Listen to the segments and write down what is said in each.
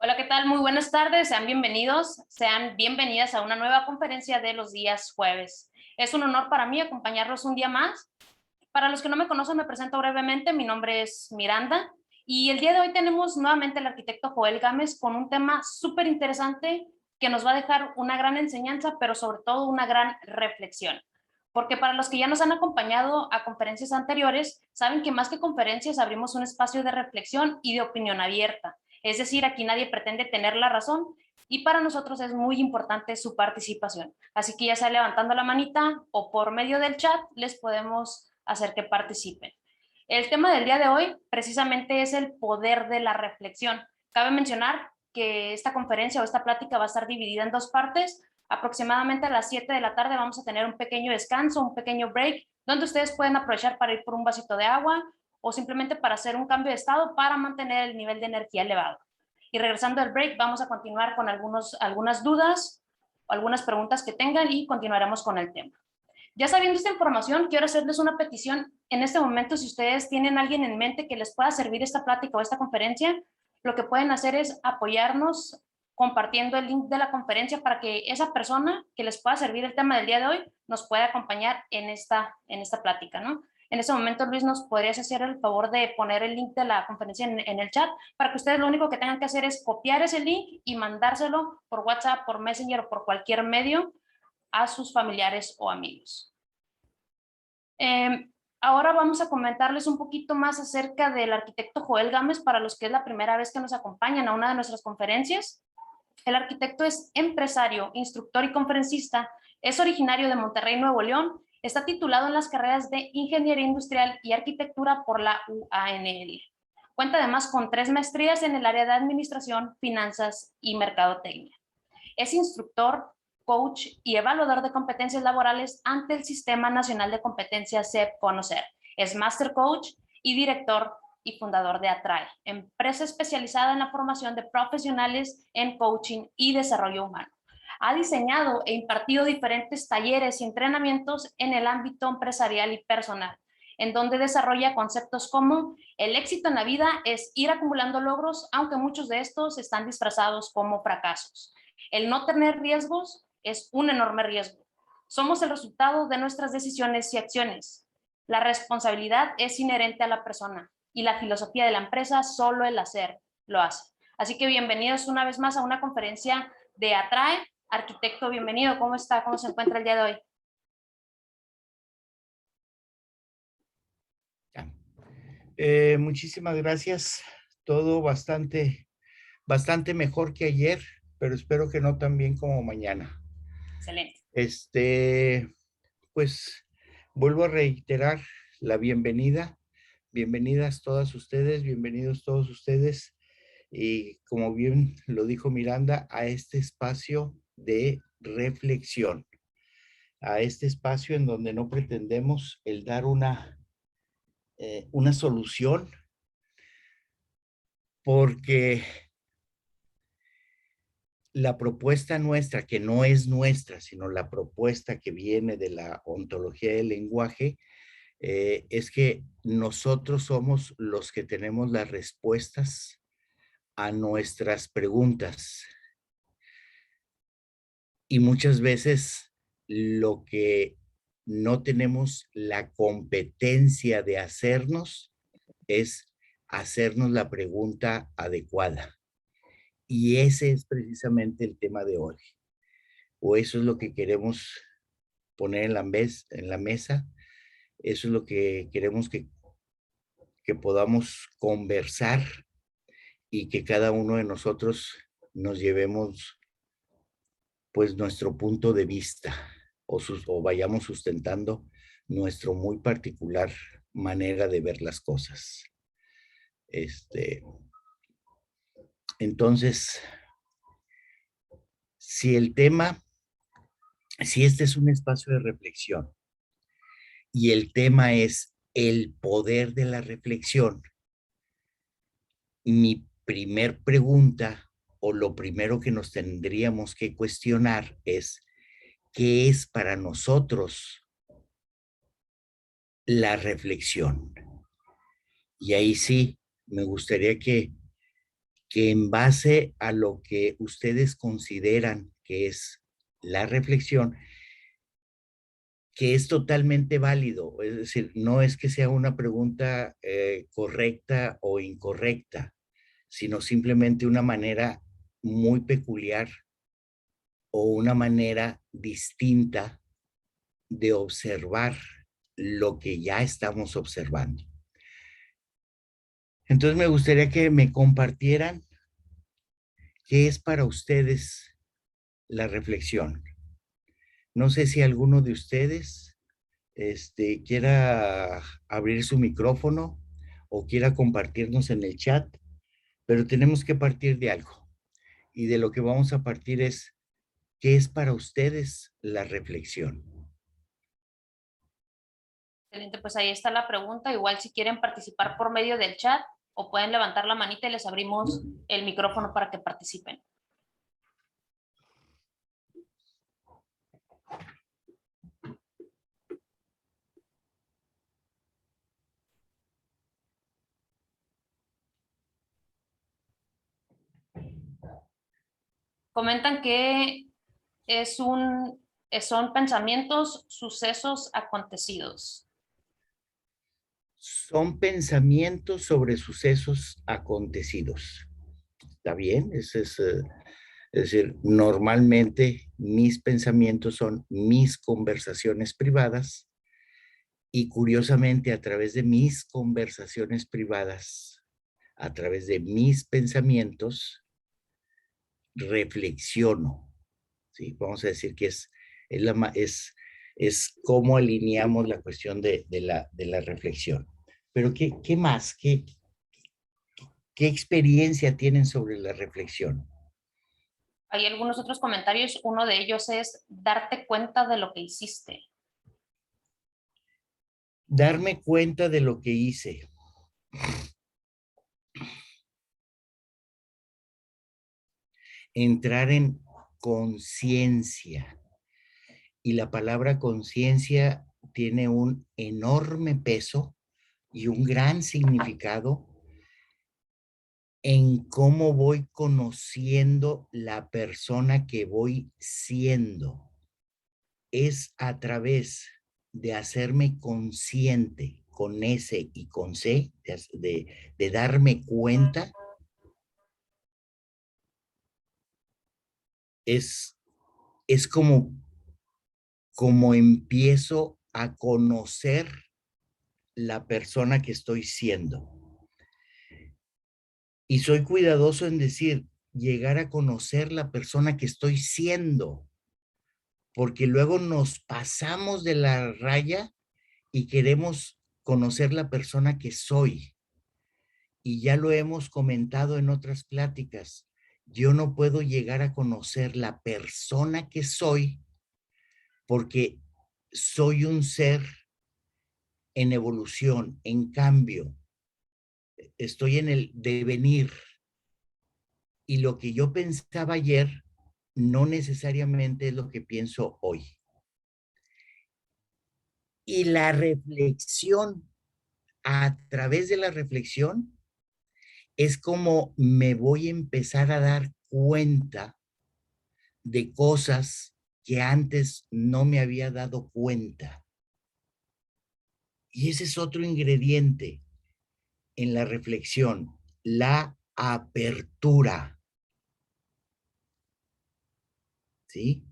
Hola, ¿qué tal? Muy buenas tardes, sean bienvenidos, sean bienvenidas a una nueva conferencia de los días jueves. Es un honor para mí acompañarlos un día más. Para los que no me conocen, me presento brevemente, mi nombre es Miranda y el día de hoy tenemos nuevamente al arquitecto Joel Gámez con un tema súper interesante que nos va a dejar una gran enseñanza, pero sobre todo una gran reflexión. Porque para los que ya nos han acompañado a conferencias anteriores, saben que más que conferencias abrimos un espacio de reflexión y de opinión abierta. Es decir, aquí nadie pretende tener la razón y para nosotros es muy importante su participación. Así que ya sea levantando la manita o por medio del chat les podemos hacer que participen. El tema del día de hoy precisamente es el poder de la reflexión. Cabe mencionar que esta conferencia o esta plática va a estar dividida en dos partes. Aproximadamente a las 7 de la tarde vamos a tener un pequeño descanso, un pequeño break, donde ustedes pueden aprovechar para ir por un vasito de agua o simplemente para hacer un cambio de estado para mantener el nivel de energía elevado. Y regresando al break, vamos a continuar con algunas dudas, algunas preguntas que tengan y continuaremos con el tema. Ya sabiendo esta información, quiero hacerles una petición. En este momento, si ustedes tienen a alguien en mente que les pueda servir esta plática o esta conferencia, lo que pueden hacer es apoyarnos compartiendo el link de la conferencia para que esa persona que les pueda servir el tema del día de hoy nos pueda acompañar en esta plática, ¿no? En ese momento, Luis, ¿nos podrías hacer el favor de poner el link de la conferencia en el chat para que ustedes lo único que tengan que hacer es copiar ese link y mandárselo por WhatsApp, por Messenger o por cualquier medio a sus familiares o amigos? Ahora vamos a comentarles un poquito más acerca del arquitecto Joel Gámez para los que es la primera vez que nos acompañan a una de nuestras conferencias. El arquitecto es empresario, instructor y conferencista, es originario de Monterrey, Nuevo León, está titulado en las carreras de Ingeniería Industrial y Arquitectura por la UANL. Cuenta además con 3 maestrías en el área de Administración, Finanzas y Mercadotecnia. Es instructor, coach y evaluador de competencias laborales ante el Sistema Nacional de Competencias SEP Conocer. Es Master Coach y director y fundador de Atrae, empresa especializada en la formación de profesionales en coaching y desarrollo humano. Ha diseñado e impartido diferentes talleres y entrenamientos en el ámbito empresarial y personal, en donde desarrolla conceptos como el éxito en la vida es ir acumulando logros, aunque muchos de estos están disfrazados como fracasos. El no tener riesgos es un enorme riesgo. Somos el resultado de nuestras decisiones y acciones. La responsabilidad es inherente a la persona y la filosofía de la empresa, solo el hacer lo hace. Así que bienvenidos una vez más a una conferencia de Atrae. Arquitecto, bienvenido. ¿Cómo está? ¿Cómo se encuentra el día de hoy? Muchísimas gracias. Todo bastante mejor que ayer, pero espero que no tan bien como mañana. Excelente. Este, pues vuelvo a reiterar la bienvenida. Bienvenidas todas ustedes, bienvenidos todos ustedes. Y como bien lo dijo Miranda, a este espacio de reflexión, a este espacio en donde no pretendemos el dar una solución, porque la propuesta nuestra, que no es nuestra, sino la propuesta que viene de la ontología del lenguaje, es que nosotros somos los que tenemos las respuestas a nuestras preguntas. Y muchas veces lo que no tenemos la competencia de hacernos es hacernos la pregunta adecuada. Y ese es precisamente el tema de hoy. O eso es lo que queremos poner en la mesa, eso es lo que queremos que podamos conversar y que cada uno de nosotros nos llevemos pues nuestro punto de vista o vayamos sustentando nuestro muy particular manera de ver las cosas. Este, entonces, si el tema, si este es un espacio de reflexión y el tema es el poder de la reflexión, mi primer pregunta o lo primero que nos tendríamos que cuestionar es, ¿qué es para nosotros la reflexión? Y ahí sí, me gustaría que que en base a lo que ustedes consideran que es la reflexión, que es totalmente válido, es decir, no es que sea una pregunta correcta o incorrecta, sino simplemente una manera muy peculiar o una manera distinta de observar lo que ya estamos observando. Entonces me gustaría que me compartieran qué es para ustedes la reflexión. No sé si alguno de ustedes quiera abrir su micrófono o quiera compartirnos en el chat, pero tenemos que partir de algo. Y de lo que vamos a partir es, ¿qué es para ustedes la reflexión? Excelente, pues ahí está la pregunta. Igual si quieren participar por medio del chat o pueden levantar la manita y les abrimos el micrófono para que participen. Comentan que son pensamientos, sucesos acontecidos. Son pensamientos sobre sucesos acontecidos. ¿Está bien? Es decir, normalmente mis pensamientos son mis conversaciones privadas y curiosamente a través de mis conversaciones privadas, a través de mis pensamientos, reflexiono. ¿Sí? Vamos a decir que es cómo alineamos la cuestión de la reflexión. Pero ¿qué más? ¿Qué experiencia tienen sobre la reflexión? Hay algunos otros comentarios. Uno de ellos es darte cuenta de lo que hiciste. Darme cuenta de lo que hice. Entrar en conciencia. Y la palabra conciencia tiene un enorme peso y un gran significado en cómo voy conociendo la persona que voy siendo. Es a través de hacerme consciente con S y con C, de darme cuenta, es, es como empiezo a conocer la persona que estoy siendo. Y soy cuidadoso en decir, llegar a conocer la persona que estoy siendo, porque luego nos pasamos de la raya y queremos conocer la persona que soy. Y ya lo hemos comentado en otras pláticas. Yo no puedo llegar a conocer la persona que soy porque soy un ser en evolución, en cambio. Estoy en el devenir. Y lo que yo pensaba ayer no necesariamente es lo que pienso hoy. Y la reflexión, a través de la reflexión, es como me voy a empezar a dar cuenta de cosas que antes no me había dado cuenta. Y ese es otro ingrediente en la reflexión, la apertura. ¿Sí?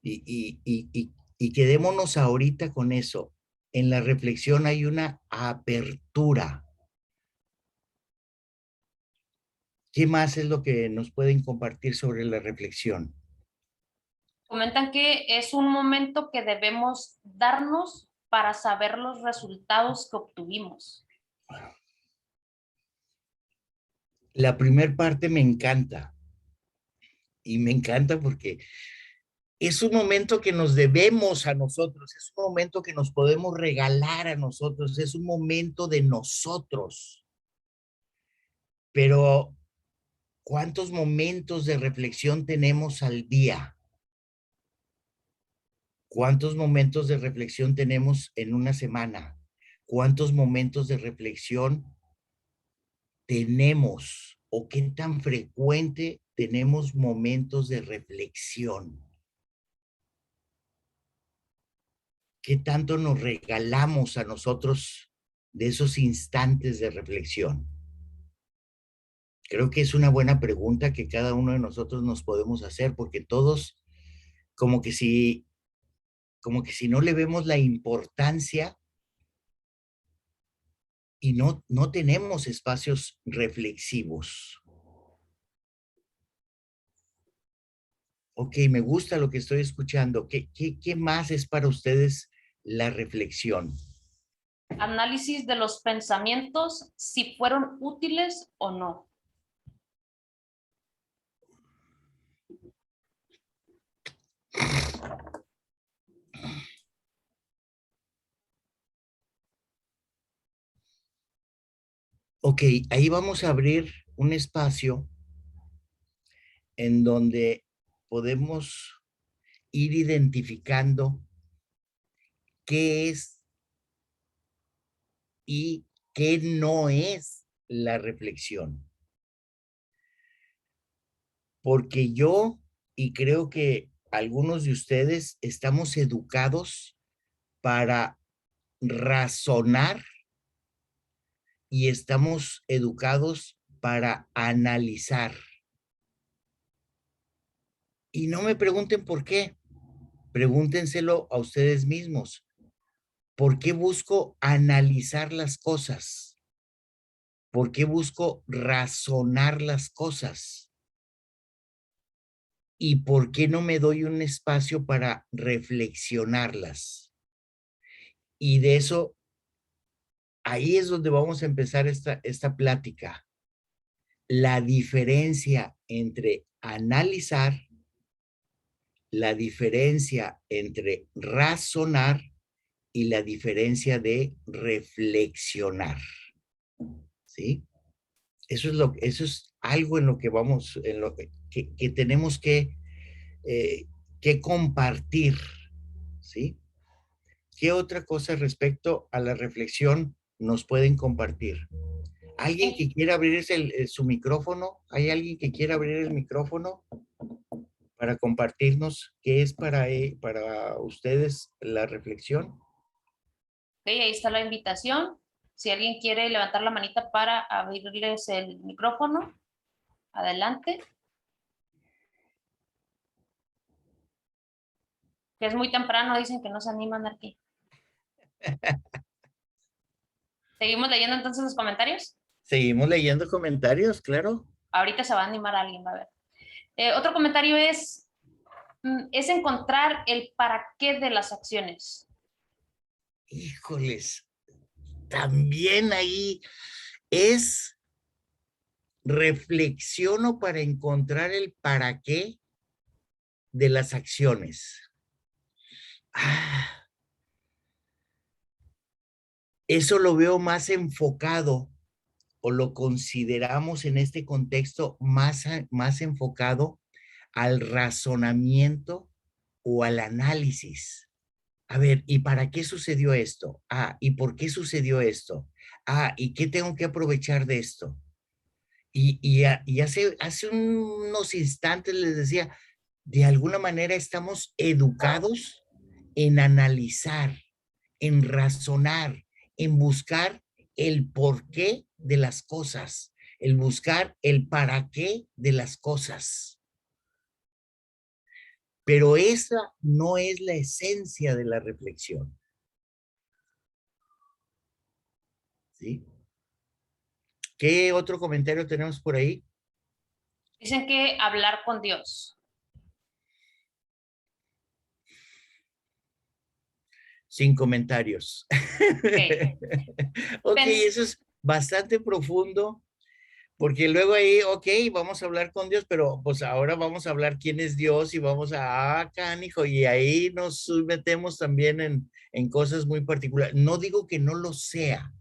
Y quedémonos ahorita con eso. En la reflexión hay una apertura. ¿Qué más es lo que nos pueden compartir sobre la reflexión? Comentan que es un momento que debemos darnos para saber los resultados que obtuvimos. La primera parte me encanta. Y me encanta porque es un momento que nos debemos a nosotros, es un momento que nos podemos regalar a nosotros, es un momento de nosotros. Pero, ¿cuántos momentos de reflexión tenemos al día? ¿Cuántos momentos de reflexión tenemos en una semana? ¿Cuántos momentos de reflexión tenemos o qué tan frecuente tenemos momentos de reflexión? ¿Qué tanto nos regalamos a nosotros de esos instantes de reflexión? Creo que es una buena pregunta que cada uno de nosotros nos podemos hacer, porque todos como que si, como que si no le vemos la importancia y no tenemos espacios reflexivos. Ok, me gusta lo que estoy escuchando. ¿Qué más es para ustedes la reflexión? Análisis de los pensamientos, si fueron útiles o no. Ok, ahí vamos a abrir un espacio en donde podemos ir identificando qué es y qué no es la reflexión. Porque yo, y creo que algunos de ustedes, estamos educados para razonar y estamos educados para analizar. Y no me pregunten por qué, pregúntenselo a ustedes mismos. ¿Por qué busco analizar las cosas? ¿Por qué busco razonar las cosas? ¿Y por qué no me doy un espacio para reflexionarlas? Y de eso, ahí es donde vamos a empezar esta plática. La diferencia entre analizar, la diferencia entre razonar y la diferencia de reflexionar. ¿Sí? Eso es algo en lo que vamos, en lo que tenemos que compartir, ¿sí? ¿Qué otra cosa respecto a la reflexión nos pueden compartir? ¿Alguien que quiera abrir su micrófono? ¿Hay alguien que quiera abrir el micrófono para compartirnos qué es para ustedes la reflexión? Ok, ahí está la invitación. Si alguien quiere levantar la manita para abrirles el micrófono, adelante. Que es muy temprano, dicen que no se animan aquí. ¿Seguimos leyendo entonces los comentarios? Seguimos leyendo comentarios, claro. Ahorita se va a animar alguien, va a ver. Otro comentario es encontrar el para qué de las acciones. Híjoles, también ahí es reflexiono para encontrar el para qué de las acciones. Eso lo veo más enfocado o lo consideramos en este contexto más enfocado al razonamiento o al análisis. A ver, ¿y para qué sucedió esto? ¿Y por qué sucedió esto? ¿Y qué tengo que aprovechar de esto? Y hace unos instantes les decía, de alguna manera estamos educados en analizar, en razonar, en buscar el porqué de las cosas, el buscar el para qué de las cosas. Pero esa no es la esencia de la reflexión. ¿Sí? ¿Qué otro comentario tenemos por ahí? Dicen que hablar con Dios. Sin comentarios. Okay. Ok, eso es bastante profundo, porque luego ahí, ok, vamos a hablar con Dios, pero pues ahora vamos a hablar quién es Dios y vamos canijo, y ahí nos metemos también en cosas muy particulares. No digo que no lo sea,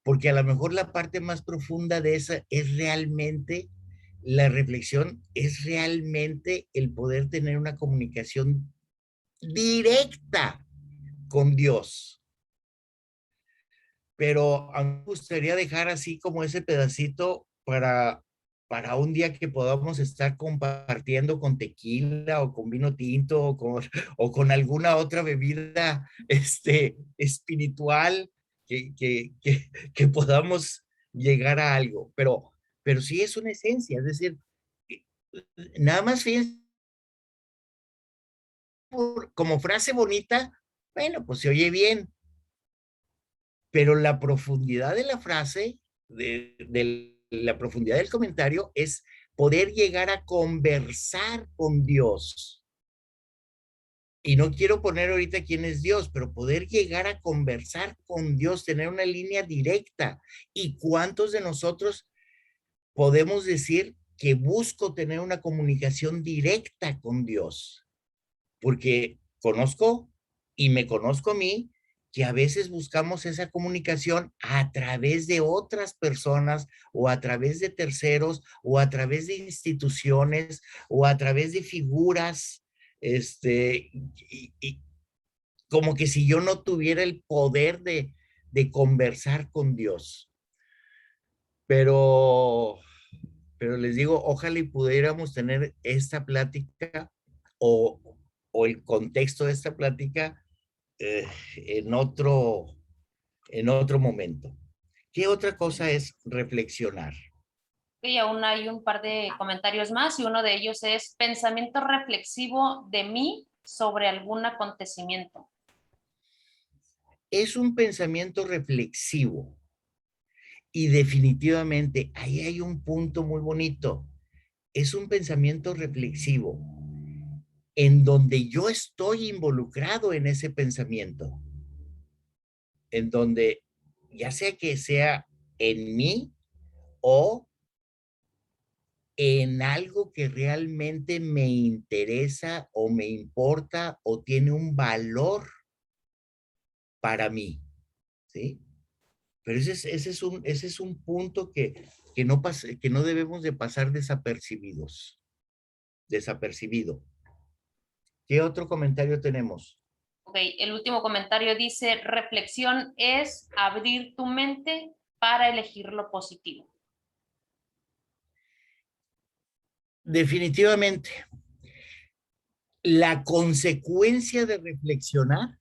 porque a lo mejor la parte más profunda de esa es realmente la reflexión, es realmente el poder tener una comunicación directa con Dios. Pero a mí me gustaría dejar así como ese pedacito para un día que podamos estar compartiendo con tequila o con vino tinto o con alguna otra bebida espiritual que podamos llegar a algo. Pero sí es una esencia, es decir, eh, nada más fíjense, como frase bonita, bueno, pues se oye bien, pero la profundidad de la frase, de la profundidad del comentario es poder llegar a conversar con Dios. Y no quiero poner ahorita quién es Dios, pero poder llegar a conversar con Dios, tener una línea directa. ¿Y cuántos de nosotros podemos decir que busco tener una comunicación directa con Dios? Porque conozco y me conozco a mí que a veces buscamos esa comunicación a través de otras personas o a través de terceros o a través de instituciones o a través de figuras, y como que si yo no tuviera el poder de conversar con Dios. Pero, pero les digo, ojalá y pudiéramos tener esta plática o, o el contexto de esta plática eh, en otro, en otro momento. ¿Qué otra cosa es reflexionar? Y aún hay un par de comentarios más y uno de ellos es pensamiento reflexivo de mí sobre algún acontecimiento. Es un pensamiento reflexivo y definitivamente ahí hay un punto muy bonito. Es un pensamiento reflexivo en donde yo estoy involucrado en ese pensamiento, en donde ya sea en mí o en algo que realmente me interesa o me importa o tiene un valor para mí, ¿sí? Pero ese es un punto que no debemos de pasar desapercibido. ¿Qué otro comentario tenemos? Ok, el último comentario dice, reflexión es abrir tu mente para elegir lo positivo. Definitivamente, la consecuencia de reflexionar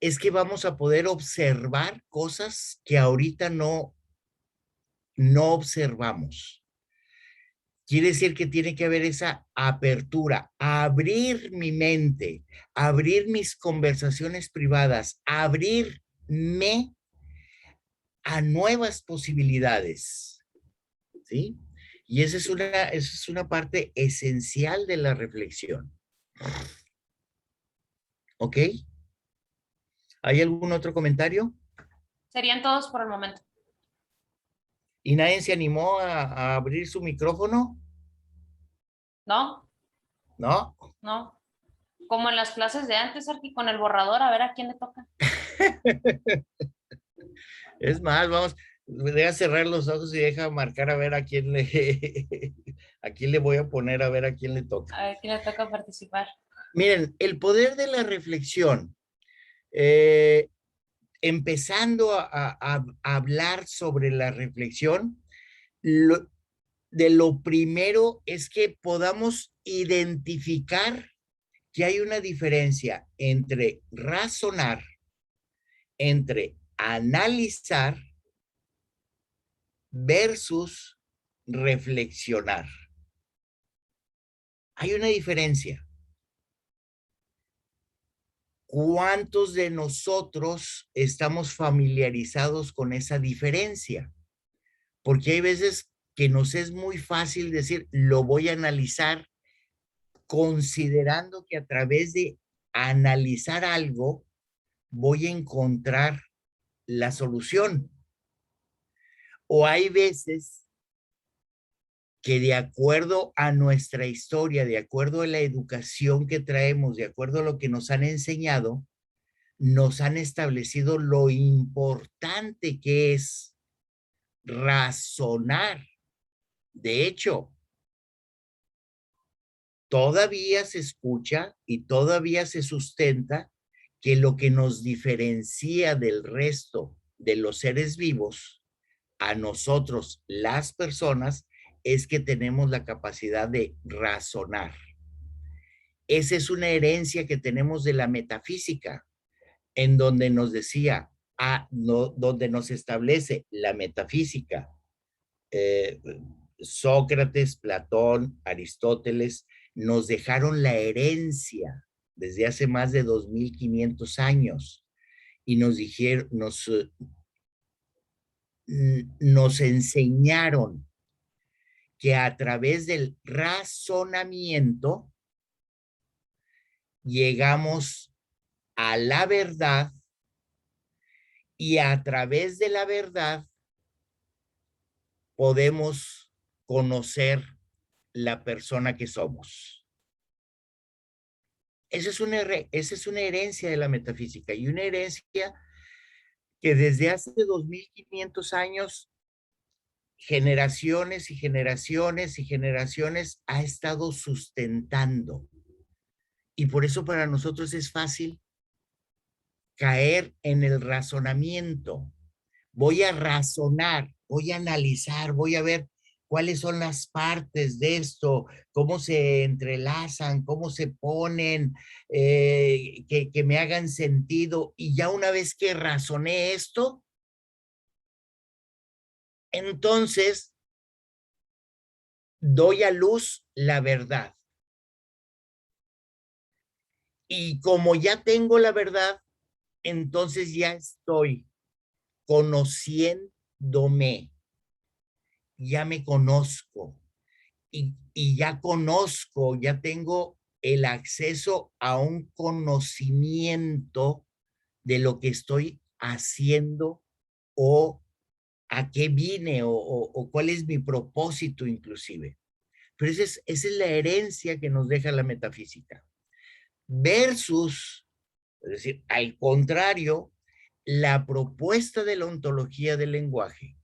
es que vamos a poder observar cosas que ahorita no observamos. Quiere decir que tiene que haber esa apertura, abrir mi mente, abrir mis conversaciones privadas, abrirme a nuevas posibilidades, ¿sí? Y esa es una parte esencial de la reflexión. ¿Ok? ¿Hay algún otro comentario? Serían todos por el momento. ¿Y nadie se animó a abrir su micrófono? ¿No? ¿No? ¿No? Como en las clases de antes, aquí con el borrador, a ver a quién le toca. Es más, vamos, deja cerrar los ojos y deja marcar a ver a quién le, a quién le voy a poner, a ver a quién le toca. A ver quién le toca participar. Miren, el poder de la reflexión, eh, empezando a hablar sobre la reflexión, lo, de lo primero es que podamos identificar que hay una diferencia entre razonar, entre analizar versus reflexionar. Hay una diferencia. ¿Cuántos de nosotros estamos familiarizados con esa diferencia? Porque hay veces que nos es muy fácil decir, lo voy a analizar, considerando que a través de analizar algo voy a encontrar la solución. O hay veces que de acuerdo a nuestra historia, de acuerdo a la educación que traemos, de acuerdo a lo que nos han enseñado, nos han establecido lo importante que es razonar. De hecho, todavía se escucha y todavía se sustenta que lo que nos diferencia del resto de los seres vivos, a nosotros, las personas, es que tenemos la capacidad de razonar. Esa es una herencia que tenemos de la metafísica, en donde nos decía, donde nos establece la metafísica, eh, Sócrates, Platón, Aristóteles, nos dejaron la herencia desde hace más de 2500 años y nos dijeron, nos enseñaron que a través del razonamiento llegamos a la verdad y a través de la verdad podemos conocer la persona que somos. Esa es una herencia de la metafísica y una herencia que desde hace 2500 años, generaciones y generaciones y generaciones ha estado sustentando. Y por eso para nosotros es fácil caer en el razonamiento. Voy a razonar, voy a analizar, voy a ver cuáles son las partes de esto, cómo se entrelazan, cómo se ponen, que me hagan sentido. Y ya una vez que razoné esto, entonces doy a luz la verdad. Y como ya tengo la verdad, entonces ya estoy conociéndome, ya me conozco y ya conozco, ya tengo el acceso a un conocimiento de lo que estoy haciendo o a qué vine o cuál es mi propósito inclusive. Pero esa es la herencia que nos deja la metafísica. Versus, es decir, al contrario, la propuesta de la ontología del lenguaje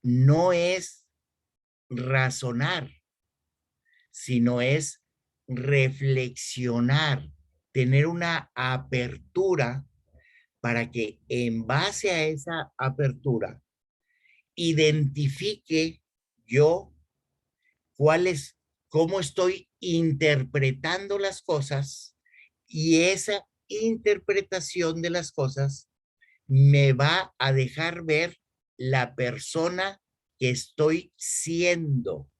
no es razonar, sino es reflexionar, tener una apertura para que en base a esa apertura identifique yo cuál es, cómo estoy interpretando las cosas y esa interpretación de las cosas me va a dejar ver la persona que estoy siendo.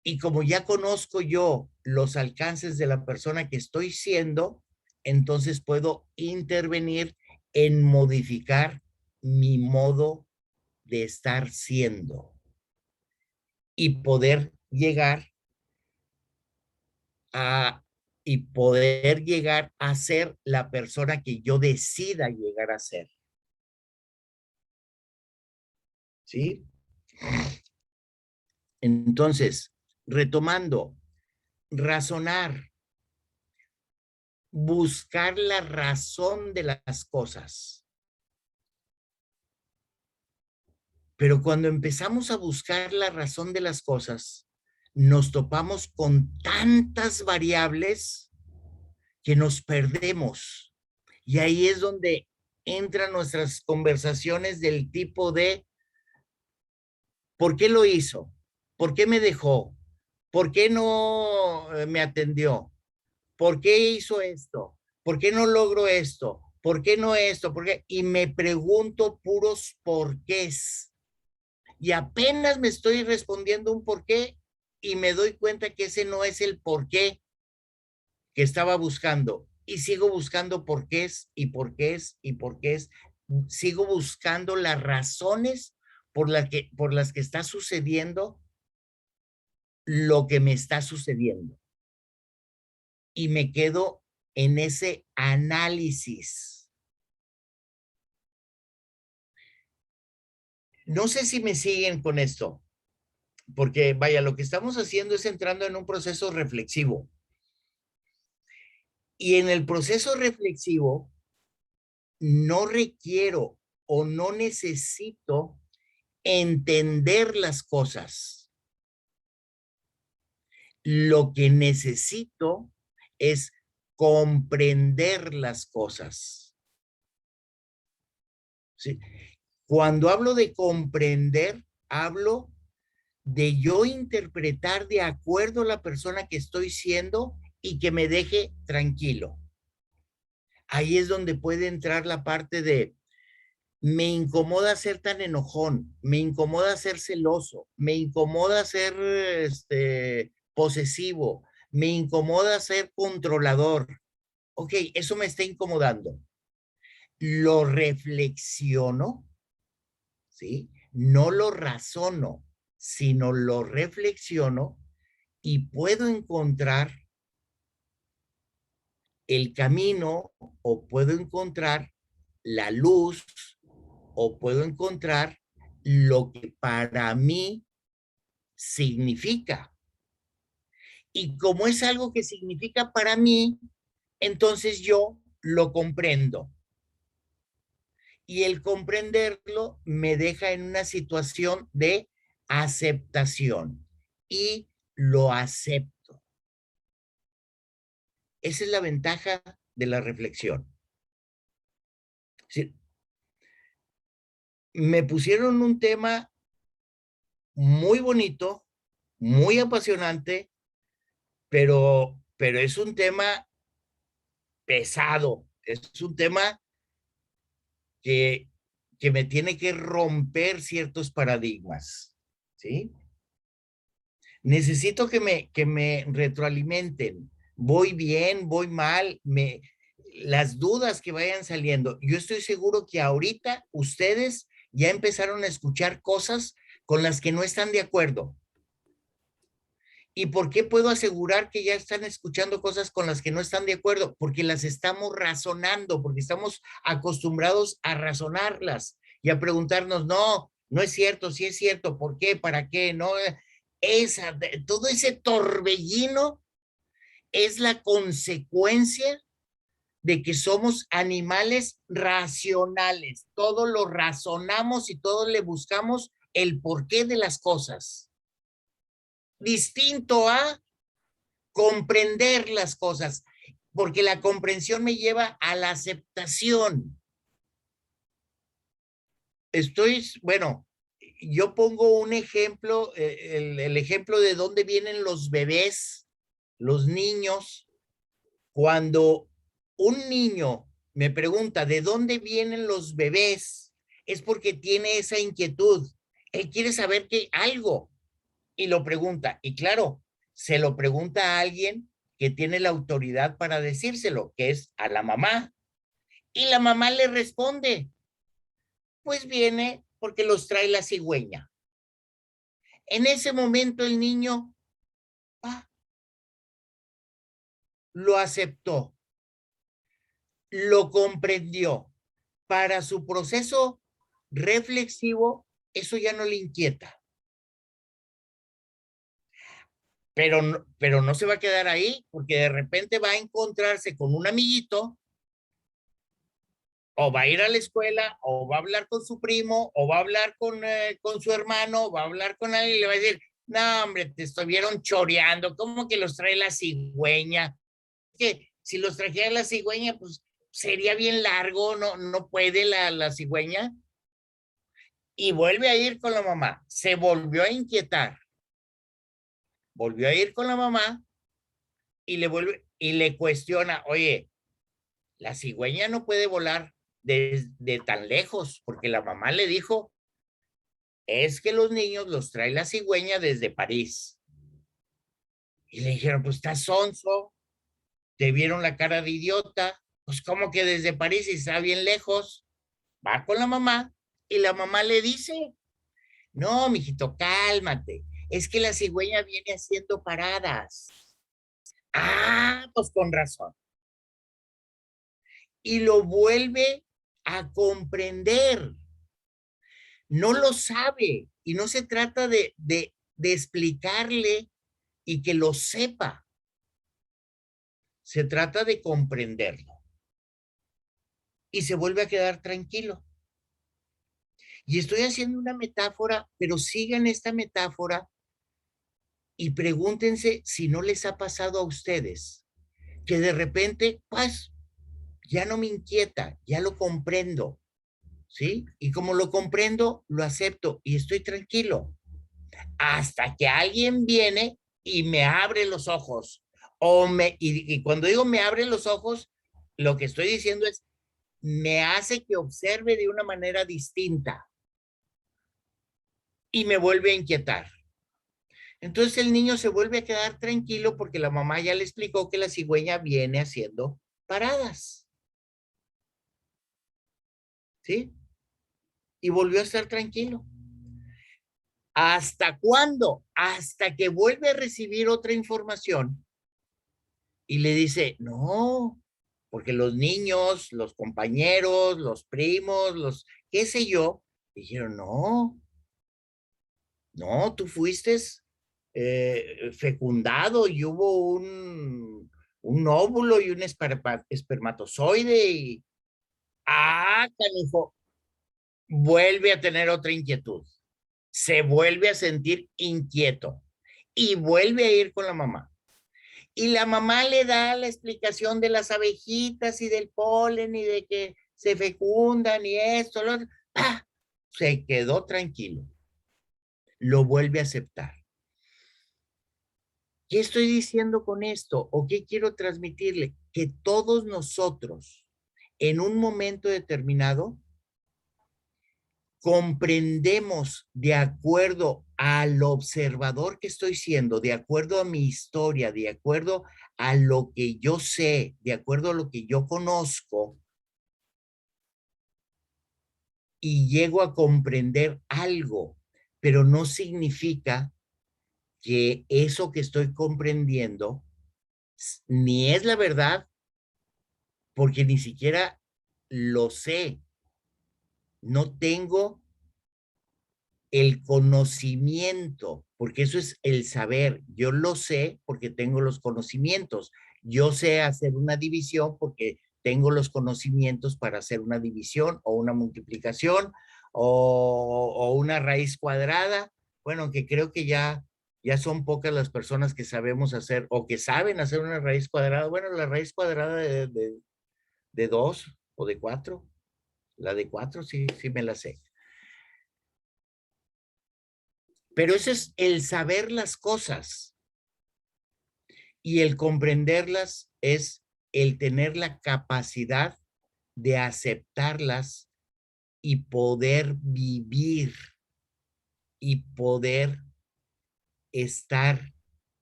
Y como ya conozco yo los alcances de la persona que estoy siendo, entonces puedo intervenir en modificar mi modo de estar siendo y poder llegar a poder llegar a ser la persona que yo decida llegar a ser. ¿Sí? Entonces, retomando, razonar, buscar la razón de las cosas. Pero cuando empezamos a buscar la razón de las cosas, nos topamos con tantas variables que nos perdemos. Y ahí es donde entran nuestras conversaciones del tipo de ¿por qué lo hizo? ¿Por qué me dejó? ¿Por qué no me atendió? ¿Por qué hizo esto? ¿Por qué no logro esto? ¿Por qué no esto? ¿Por qué? Y me pregunto puros porqués. Y apenas me estoy respondiendo un porqué y me doy cuenta que ese no es el porqué que estaba buscando. Y sigo buscando porqués y porqués y porqués. Sigo buscando las razones por las que está sucediendo lo que me está sucediendo. Y me quedo en ese análisis. No sé si me siguen con esto, porque vaya, lo que estamos haciendo es entrando en un proceso reflexivo. Y en el proceso reflexivo no requiero o no necesito entender las cosas. Lo que necesito es comprender las cosas. ¿Sí? Cuando hablo de comprender, hablo de yo interpretar de acuerdo a la persona que estoy siendo y que me deje tranquilo. Ahí es donde puede entrar la parte de me incomoda ser tan enojón, me incomoda ser celoso, me incomoda ser posesivo, me incomoda ser controlador. Ok, eso me está incomodando. Lo reflexiono, ¿sí? No lo razono, sino lo reflexiono y puedo encontrar el camino o puedo encontrar la luz o puedo encontrar lo que para mí significa. Y como es algo que significa para mí, entonces yo lo comprendo. Y el comprenderlo me deja en una situación de aceptación y lo acepto. Esa es la ventaja de la reflexión. Sí, me pusieron un tema muy bonito, muy apasionante, pero es un tema pesado, es un tema que, que me tiene que romper ciertos paradigmas, ¿sí? Necesito que me retroalimenten. Voy bien, voy mal, las dudas que vayan saliendo. Yo estoy seguro que ahorita ustedes ya empezaron a escuchar cosas con las que no están de acuerdo. ¿Y por qué puedo asegurar que ya están escuchando cosas con las que no están de acuerdo? Porque las estamos razonando, porque estamos acostumbrados a razonarlas y a preguntarnos, no, no es cierto, sí es cierto, ¿por qué? ¿Para qué? No, todo ese torbellino es la consecuencia de que somos animales racionales. Todo lo razonamos y todo le buscamos el porqué de las cosas. Distinto a comprender las cosas, porque la comprensión me lleva a la aceptación. Bueno, yo pongo un ejemplo, el ejemplo de dónde vienen los bebés, los niños. Cuando un niño me pregunta de dónde vienen los bebés, es porque tiene esa inquietud. Él quiere saber que algo y lo pregunta. Y claro, se lo pregunta a alguien que tiene la autoridad para decírselo, que es a la mamá. Y la mamá le responde, pues viene porque los trae la cigüeña. En ese momento el niño lo aceptó, lo comprendió. Para su proceso reflexivo, eso ya no le inquieta. Pero no se va a quedar ahí, porque de repente va a encontrarse con un amiguito, o va a ir a la escuela, o va a hablar con su primo, o va a hablar con su hermano, o va a hablar con alguien y le va a decir, no, hombre, te estuvieron choreando, ¿cómo que los trae la cigüeña? Que si los trajera la cigüeña, pues sería bien largo, no puede la cigüeña. Y vuelve a ir con la mamá. Se volvió a inquietar. Volvió a ir con la mamá y le cuestiona, oye, la cigüeña no puede volar de tan lejos, porque la mamá le dijo, es que los niños los trae la cigüeña desde París. Y le dijeron, pues estás sonso, te vieron la cara de idiota, pues como que desde París y está bien lejos. Va con la mamá y la mamá le dice, no, mijito, cálmate, es que la cigüeña viene haciendo paradas. Ah, pues con razón. Y lo vuelve a comprender. No lo sabe y no se trata de explicarle y que lo sepa. Se trata de comprenderlo y se vuelve a quedar tranquilo. Y estoy haciendo una metáfora, pero sigan esta metáfora y pregúntense si no les ha pasado a ustedes que de repente, pues, ya no me inquieta, ya lo comprendo, ¿sí? Y como lo comprendo, lo acepto y estoy tranquilo. hasta que alguien viene y me abre los ojos. Y cuando digo me abre los ojos, lo que estoy diciendo es, me hace que observe de una manera distinta y me vuelve a inquietar. Entonces el niño se vuelve a quedar tranquilo porque la mamá ya le explicó que la cigüeña viene haciendo paradas. ¿Sí? Y volvió a estar tranquilo. ¿Hasta cuándo? Hasta que vuelve a recibir otra información y le dice, no, porque los niños, los compañeros, los primos, los qué sé yo, dijeron, no, no, tú fuiste fecundado y hubo un óvulo y un espermatozoide y, canijo, vuelve a tener otra inquietud. Se vuelve a sentir inquieto y vuelve a ir con la mamá. Y la mamá le da la explicación de las abejitas y del polen y de que se fecundan y esto, lo otro. Se quedó tranquilo. Lo vuelve a aceptar. ¿Qué estoy diciendo con esto? ¿O qué quiero transmitirle? Que todos nosotros, en un momento determinado, comprendemos de acuerdo al observador que estoy siendo, de acuerdo a mi historia, de acuerdo a lo que yo sé, de acuerdo a lo que yo conozco, y llego a comprender algo, pero no significa que eso que estoy comprendiendo ni es la verdad, porque ni siquiera lo sé. No tengo el conocimiento, porque eso es el saber. Yo lo sé porque tengo los conocimientos. Yo sé hacer una división porque tengo los conocimientos para hacer una división o una multiplicación o una raíz cuadrada. Bueno, que creo que ya son pocas las personas que sabemos hacer o que saben hacer una raíz cuadrada. Bueno, la raíz cuadrada de 2 o de 4, la de 4 sí, sí me la sé. Pero eso es el saber las cosas y el comprenderlas es el tener la capacidad de aceptarlas y poder vivir y poder estar,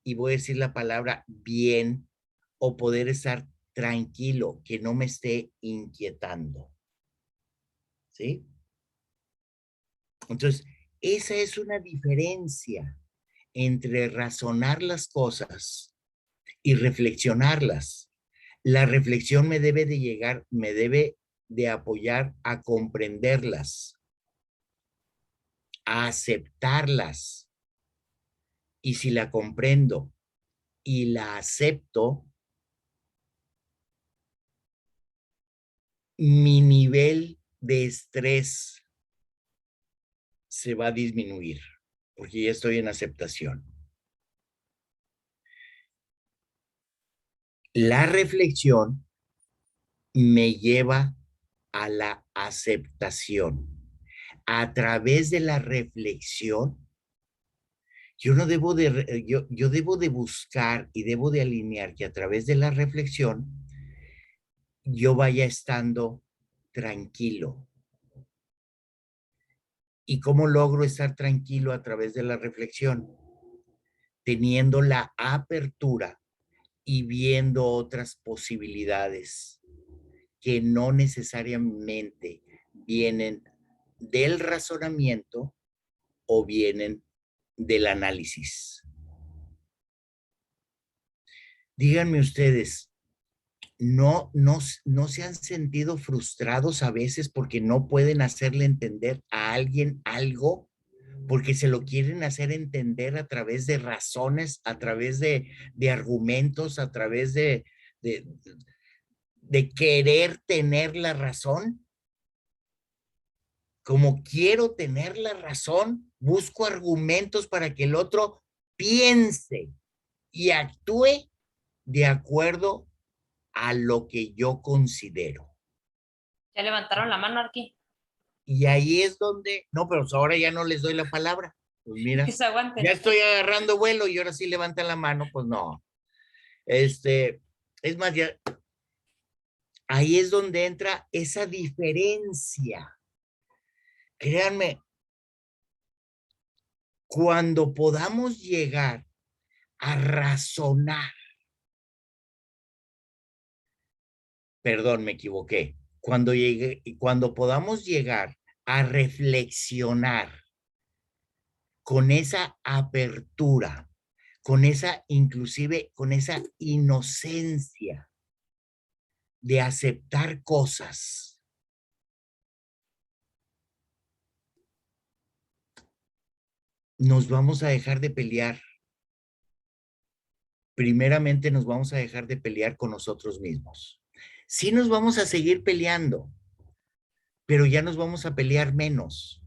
y voy a decir la palabra bien, o poder estar tranquilo, que no me esté inquietando. ¿Sí? Entonces, esa es una diferencia entre razonar las cosas y reflexionarlas. La reflexión me debe de llegar, me debe de apoyar a comprenderlas, a aceptarlas. Y si la comprendo y la acepto, mi nivel de estrés se va a disminuir, porque ya estoy en aceptación. La reflexión me lleva a la aceptación. A través de la reflexión, yo no debo de, yo debo de buscar y debo de alinear que a través de la reflexión yo vaya estando tranquilo. ¿Y cómo logro estar tranquilo a través de la reflexión? Teniendo la apertura y viendo otras posibilidades que no necesariamente vienen del razonamiento o vienen del análisis. Díganme ustedes, ¿no se han sentido frustrados a veces porque no pueden hacerle entender a alguien algo? Porque se lo quieren hacer entender a través de razones, a través de argumentos, a través de, de querer tener la razón. Como quiero tener la razón, busco argumentos para que el otro piense y actúe de acuerdo a lo que yo considero. Ya levantaron la mano aquí. Y ahí es donde, no, pero ahora ya no les doy la palabra. Pues mira, Que se aguanten. ya estoy agarrando vuelo y ahora sí levantan la mano, pues no. Es más, ya, ahí es donde entra esa diferencia. Créanme, cuando podamos llegar a razonar, perdón, me equivoqué, cuando podamos llegar a reflexionar con esa apertura, con esa, inclusive con esa inocencia de aceptar cosas, nos vamos a dejar de pelear. Primeramente nos vamos a dejar de pelear con nosotros mismos. Sí nos vamos a seguir peleando, pero ya nos vamos a pelear menos.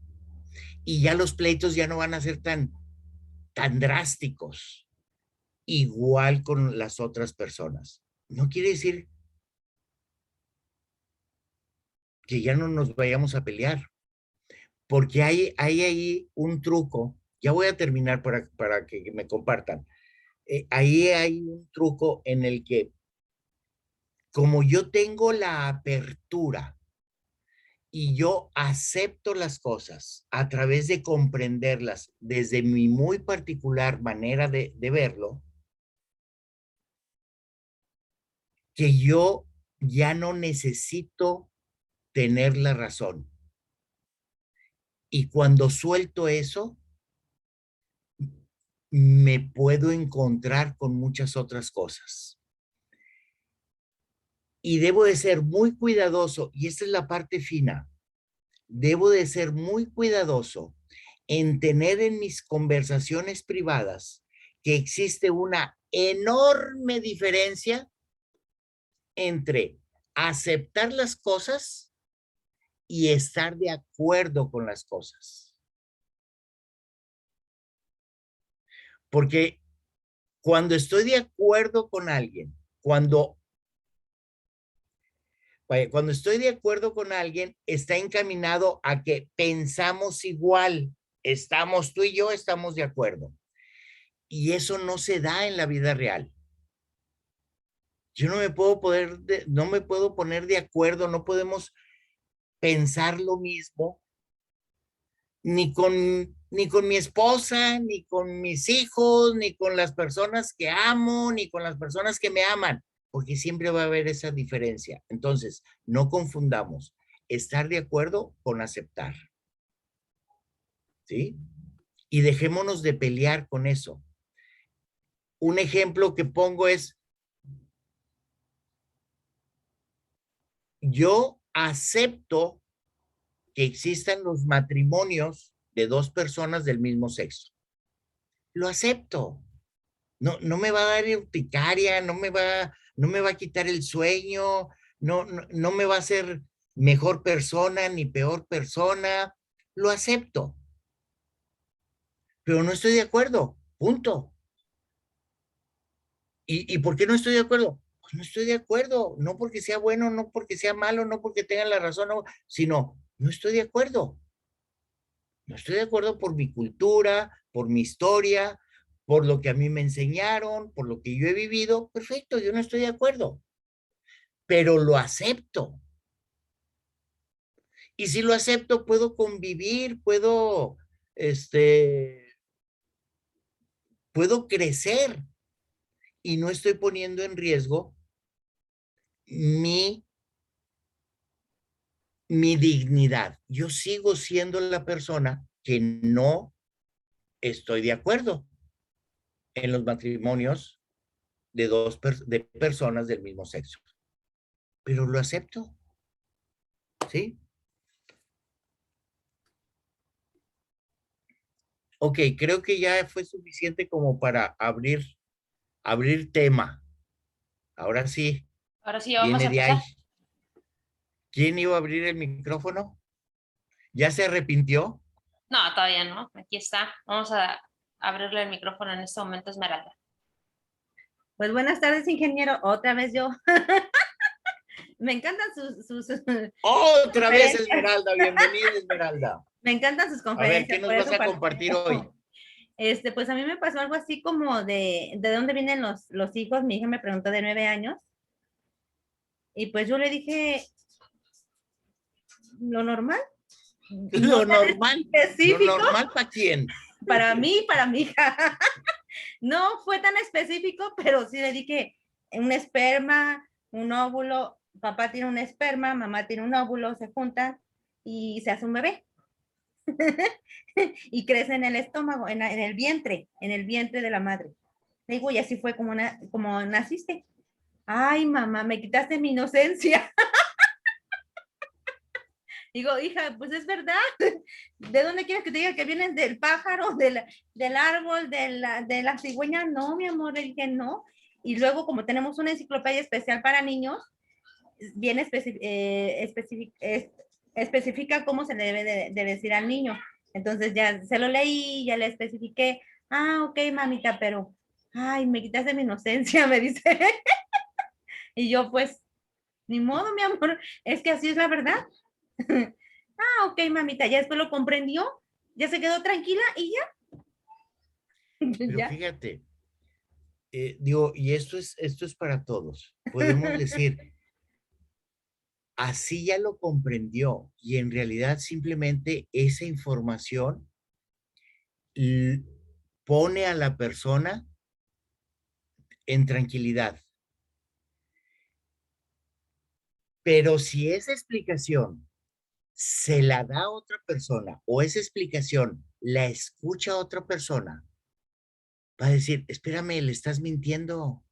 Y ya los pleitos ya no van a ser tan drásticos, igual con las otras personas. No quiere decir que ya no nos vayamos a pelear, porque hay ahí un truco. Ya voy a terminar para que me compartan. Ahí hay un truco en el que, como yo tengo la apertura y yo acepto las cosas a través de comprenderlas desde mi muy particular manera de verlo, que yo ya no necesito tener la razón. Y cuando suelto eso, me puedo encontrar con muchas otras cosas. Y debo de ser muy cuidadoso, y esta es la parte fina, debo de ser muy cuidadoso en tener en mis conversaciones privadas que existe una enorme diferencia entre aceptar las cosas y estar de acuerdo con las cosas. Porque cuando estoy de acuerdo con alguien, cuando estoy de acuerdo con alguien, está encaminado a que pensamos igual. Estamos, tú y yo estamos de acuerdo. Y eso no se da en la vida real. Yo no me puedo poner de acuerdo, no podemos pensar lo mismo, ni con mi esposa, ni con mis hijos, ni con las personas que amo, ni con las personas que me aman, porque siempre va a haber esa diferencia. Entonces, no confundamos estar de acuerdo con aceptar, ¿sí? Y dejémonos de pelear con eso. Un ejemplo que pongo es, yo acepto que existan los matrimonios de dos personas del mismo sexo. Lo acepto. No me va a dar urticaria, no me va a quitar el sueño, no me va a hacer mejor persona ni peor persona. Lo acepto. Pero no estoy de acuerdo. Punto. ¿Y por qué no estoy de acuerdo? Pues no estoy de acuerdo. No porque sea bueno, no porque sea malo, no porque tenga la razón, no, sino no estoy de acuerdo. No estoy de acuerdo por mi cultura, por mi historia, por lo que a mí me enseñaron, por lo que yo he vivido. Perfecto, yo no estoy de acuerdo, pero lo acepto. Y si lo acepto, puedo convivir, puedo crecer y no estoy poniendo en riesgo mi, mi dignidad. Yo sigo siendo la persona que no estoy de acuerdo en los matrimonios de personas del mismo sexo. Pero lo acepto, ¿sí? Ok, creo que ya fue suficiente como para abrir tema. Ahora sí, Ahora sí, vamos a viene de empezar. ahí. ¿Quién iba a abrir el micrófono? ¿Ya se arrepintió? No, todavía no. Aquí está. Vamos a abrirle el micrófono en este momento, Esmeralda. Pues buenas tardes, ingeniero. Otra vez yo. Me encantan sus Otra vez conferencias. Esmeralda, bienvenida Esmeralda. Me encantan sus A ver, ¿qué conferencias, nos por vas eso a compartir hoy? participo. Pues a mí me pasó algo así como de dónde vienen los hijos. Mi hija me preguntó de 9 años y pues yo le dije, lo normal, no Lo tan normal. ¿Lo específico normal para quién? para mí y para mi hija. No fue tan específico, pero sí le dije un esperma, un óvulo, papá tiene un esperma, mamá tiene un óvulo, se juntan y se hace un bebé. Y crece en el estómago, en el vientre de la madre. Le digo, y así fue como naciste. Ay, mamá, me quitaste mi inocencia. Digo, hija, pues es verdad. ¿De dónde quieres que te diga que vienes del pájaro, del árbol, de la cigüeña? No, mi amor, le dije no. Y luego, como tenemos una enciclopedia especial para niños, viene especifica cómo se le debe de decir al niño. Entonces ya se lo leí, ya le especifiqué. Ah, ok, mamita, pero, ay, me quitaste mi inocencia, me dice. Y yo, pues, ni modo, mi amor, es que así es la verdad. Ah, ok, mamita, ya después lo comprendió, ya se quedó tranquila y ya. Pero Ya. fíjate, digo, y esto es para todos. Podemos decir, así ya lo comprendió y en realidad simplemente esa información pone a la persona en tranquilidad. Pero si esa explicación se la da a otra persona o esa explicación la escucha otra persona, va a decir, espérame, le estás mintiendo,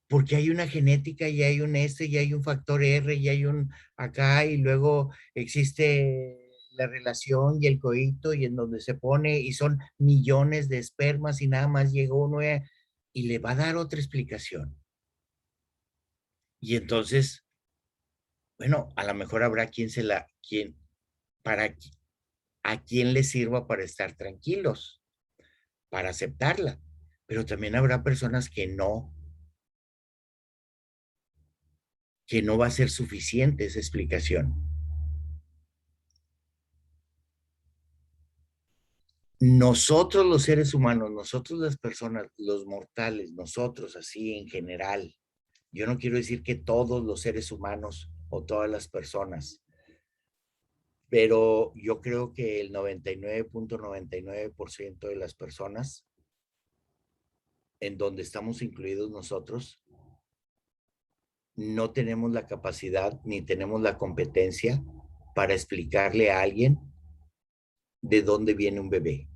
porque hay una genética y hay un y hay un factor R y hay un acá y luego existe la relación y el coito y en donde se pone y son millones de espermas y nada más llegó uno y le va a dar otra explicación. Y entonces, bueno, a lo mejor habrá para a quien le sirva para estar tranquilos, para aceptarla, pero también habrá personas que no va a ser suficiente esa explicación. Nosotros los seres humanos, nosotros las personas, los mortales, nosotros así en general, yo no quiero decir que todos los seres humanos o todas las personas, pero yo creo que el 99.99% de las personas, en donde estamos incluidos nosotros, no tenemos la capacidad ni tenemos la competencia para explicarle a alguien de dónde viene un bebé.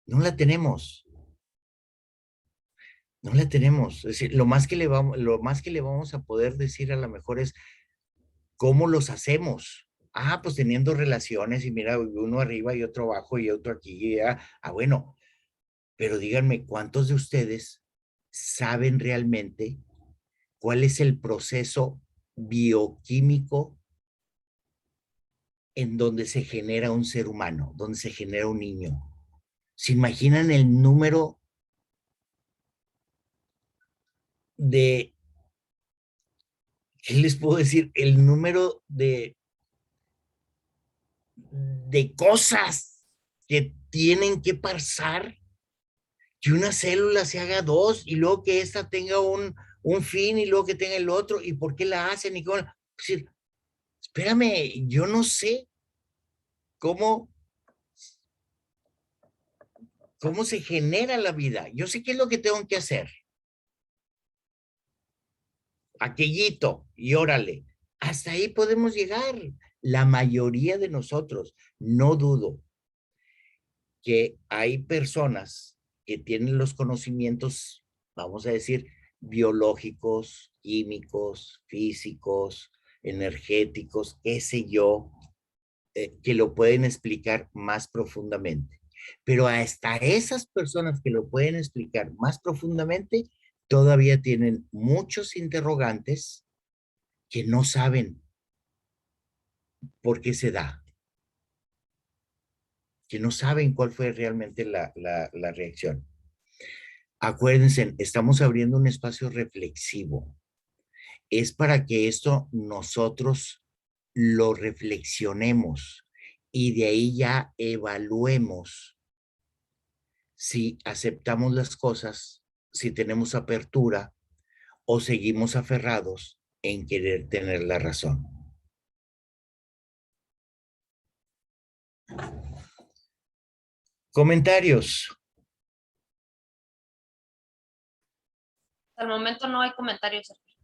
No la tenemos. No la tenemos. Es decir, lo más que le vamos a poder decir a lo mejor es cómo los hacemos. Ah, pues teniendo relaciones y mira, uno arriba y otro abajo y otro aquí. Bueno, pero díganme, ¿cuántos de ustedes saben realmente cuál es el proceso bioquímico en donde se genera un ser humano, donde se genera un niño? ¿Se imaginan el número de, qué les puedo decir? El número de cosas que tienen que pasar, que una célula se haga dos y luego que esta tenga un fin y luego que tenga el otro y por qué la hacen y cómo. Es decir, espérame, yo no sé cómo, cómo se genera la vida. Yo sé qué es lo que tengo que hacer. Aquellito y órale. Hasta ahí podemos llegar. La mayoría de nosotros, no dudo que hay personas que tienen los conocimientos, vamos a decir, biológicos, químicos, físicos, energéticos, qué sé yo, que lo pueden explicar más profundamente. Pero hasta esas personas que lo pueden explicar más profundamente, todavía tienen muchos interrogantes que no saben por qué se da, que no saben cuál fue realmente la reacción. Acuérdense, estamos abriendo un espacio reflexivo. Es para que esto nosotros lo reflexionemos y de ahí ya evaluemos si aceptamos las cosas, si tenemos apertura o seguimos aferrados en querer tener la razón. Comentarios. Hasta el momento no hay comentarios, Sergio,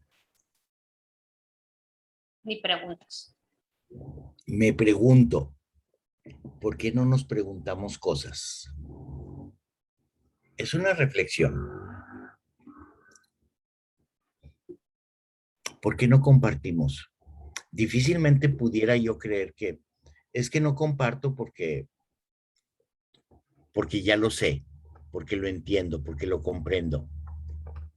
ni preguntas. Me pregunto, ¿por qué no nos preguntamos cosas? Es una reflexión. ¿Por qué no compartimos? Difícilmente pudiera yo creer que es que no comparto porque ya lo sé, porque lo entiendo, porque lo comprendo,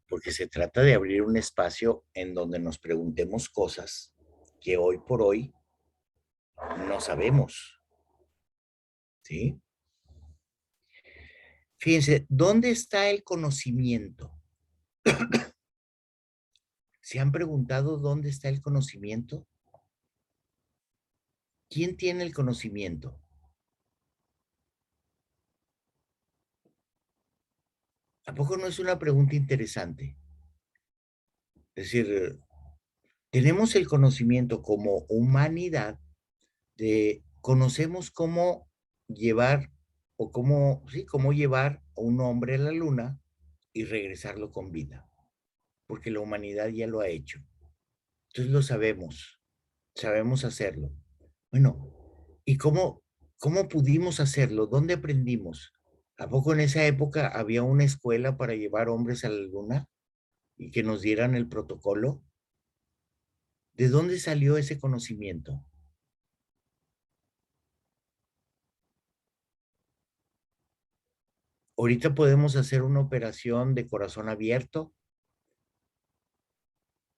porque se trata de abrir un espacio en donde nos preguntemos cosas que hoy por hoy no sabemos, ¿sí? Fíjense, ¿dónde está el conocimiento? ¿Se han preguntado dónde está el conocimiento? ¿Quién tiene el conocimiento? ¿A poco no es una pregunta interesante? Es decir, tenemos el conocimiento como humanidad de conocemos cómo llevar o cómo, sí, cómo llevar a un hombre a la luna y regresarlo con vida, porque la humanidad ya lo ha hecho. Entonces lo sabemos hacerlo. Bueno, ¿y cómo pudimos hacerlo? ¿Dónde aprendimos? ¿A poco en esa época había una escuela para llevar hombres a la luna y que nos dieran el protocolo? ¿De dónde salió ese conocimiento? Ahorita podemos hacer una operación de corazón abierto.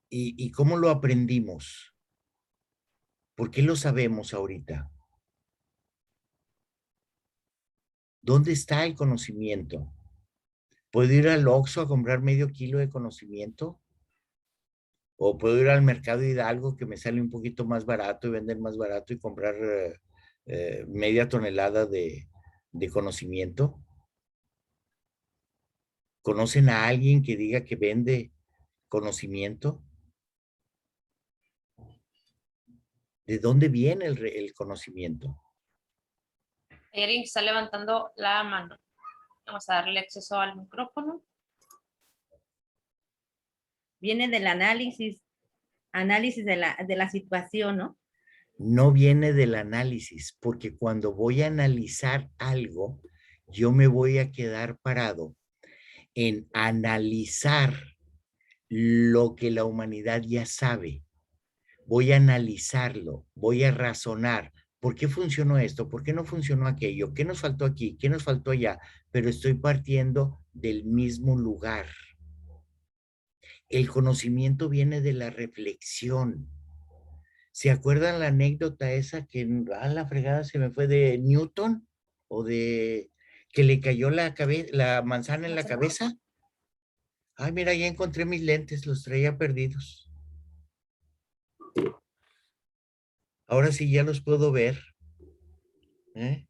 ¿Y cómo lo aprendimos? ¿Por qué lo sabemos ahorita? ¿Dónde está el conocimiento? ¿Puedo ir al Oxxo a comprar medio kilo de conocimiento? ¿O puedo ir al mercado Hidalgo que me sale un poquito más barato y vender más barato y comprar media tonelada de conocimiento? ¿Conocen a alguien que diga que vende conocimiento? ¿De dónde viene el conocimiento? Eric está levantando la mano. Vamos a darle acceso al micrófono. Viene del análisis de la situación, ¿no? No viene del análisis, porque cuando voy a analizar algo, yo me voy a quedar parado en analizar lo que la humanidad ya sabe. Voy a analizarlo, voy a razonar. ¿Por qué funcionó esto? ¿Por qué no funcionó aquello? ¿Qué nos faltó aquí? ¿Qué nos faltó allá? Pero estoy partiendo del mismo lugar. El conocimiento viene de la reflexión. ¿Se acuerdan la anécdota esa que a la fregada se me fue de Newton o de que le cayó la manzana en la cabeza? Ay, mira, ya encontré mis lentes, los traía perdidos. Ahora sí ya los puedo ver. ¿Eh?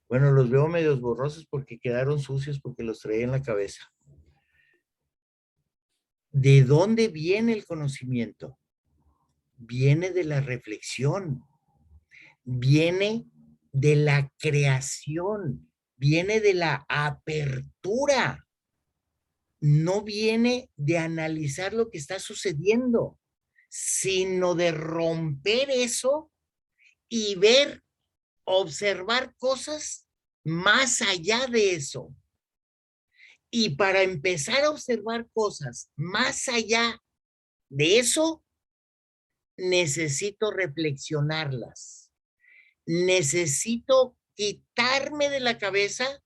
Bueno, los veo medios borrosos porque quedaron sucios porque los traía en la cabeza. ¿De dónde viene el conocimiento? Viene de la reflexión, viene de la creación, viene de la apertura, no viene de analizar lo que está sucediendo, sino de romper eso y ver, observar cosas más allá de eso. Y para empezar a observar cosas más allá de eso, necesito reflexionarlas. Necesito quitarme de la cabeza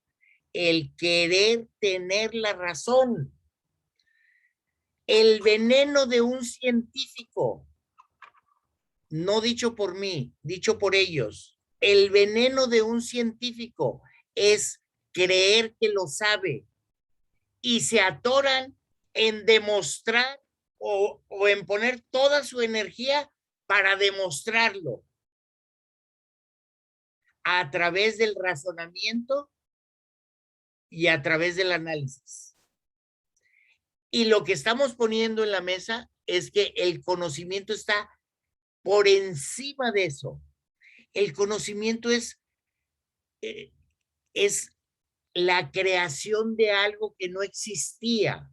el querer tener la razón. El veneno de un científico, no dicho por mí, dicho por ellos, el veneno de un científico es creer que lo sabe y se atoran en demostrar o en poner toda su energía para demostrarlo. a través del razonamiento y a través del análisis. Y lo que estamos poniendo en la mesa es que el conocimiento está por encima de eso. El conocimiento es la creación de algo que no existía.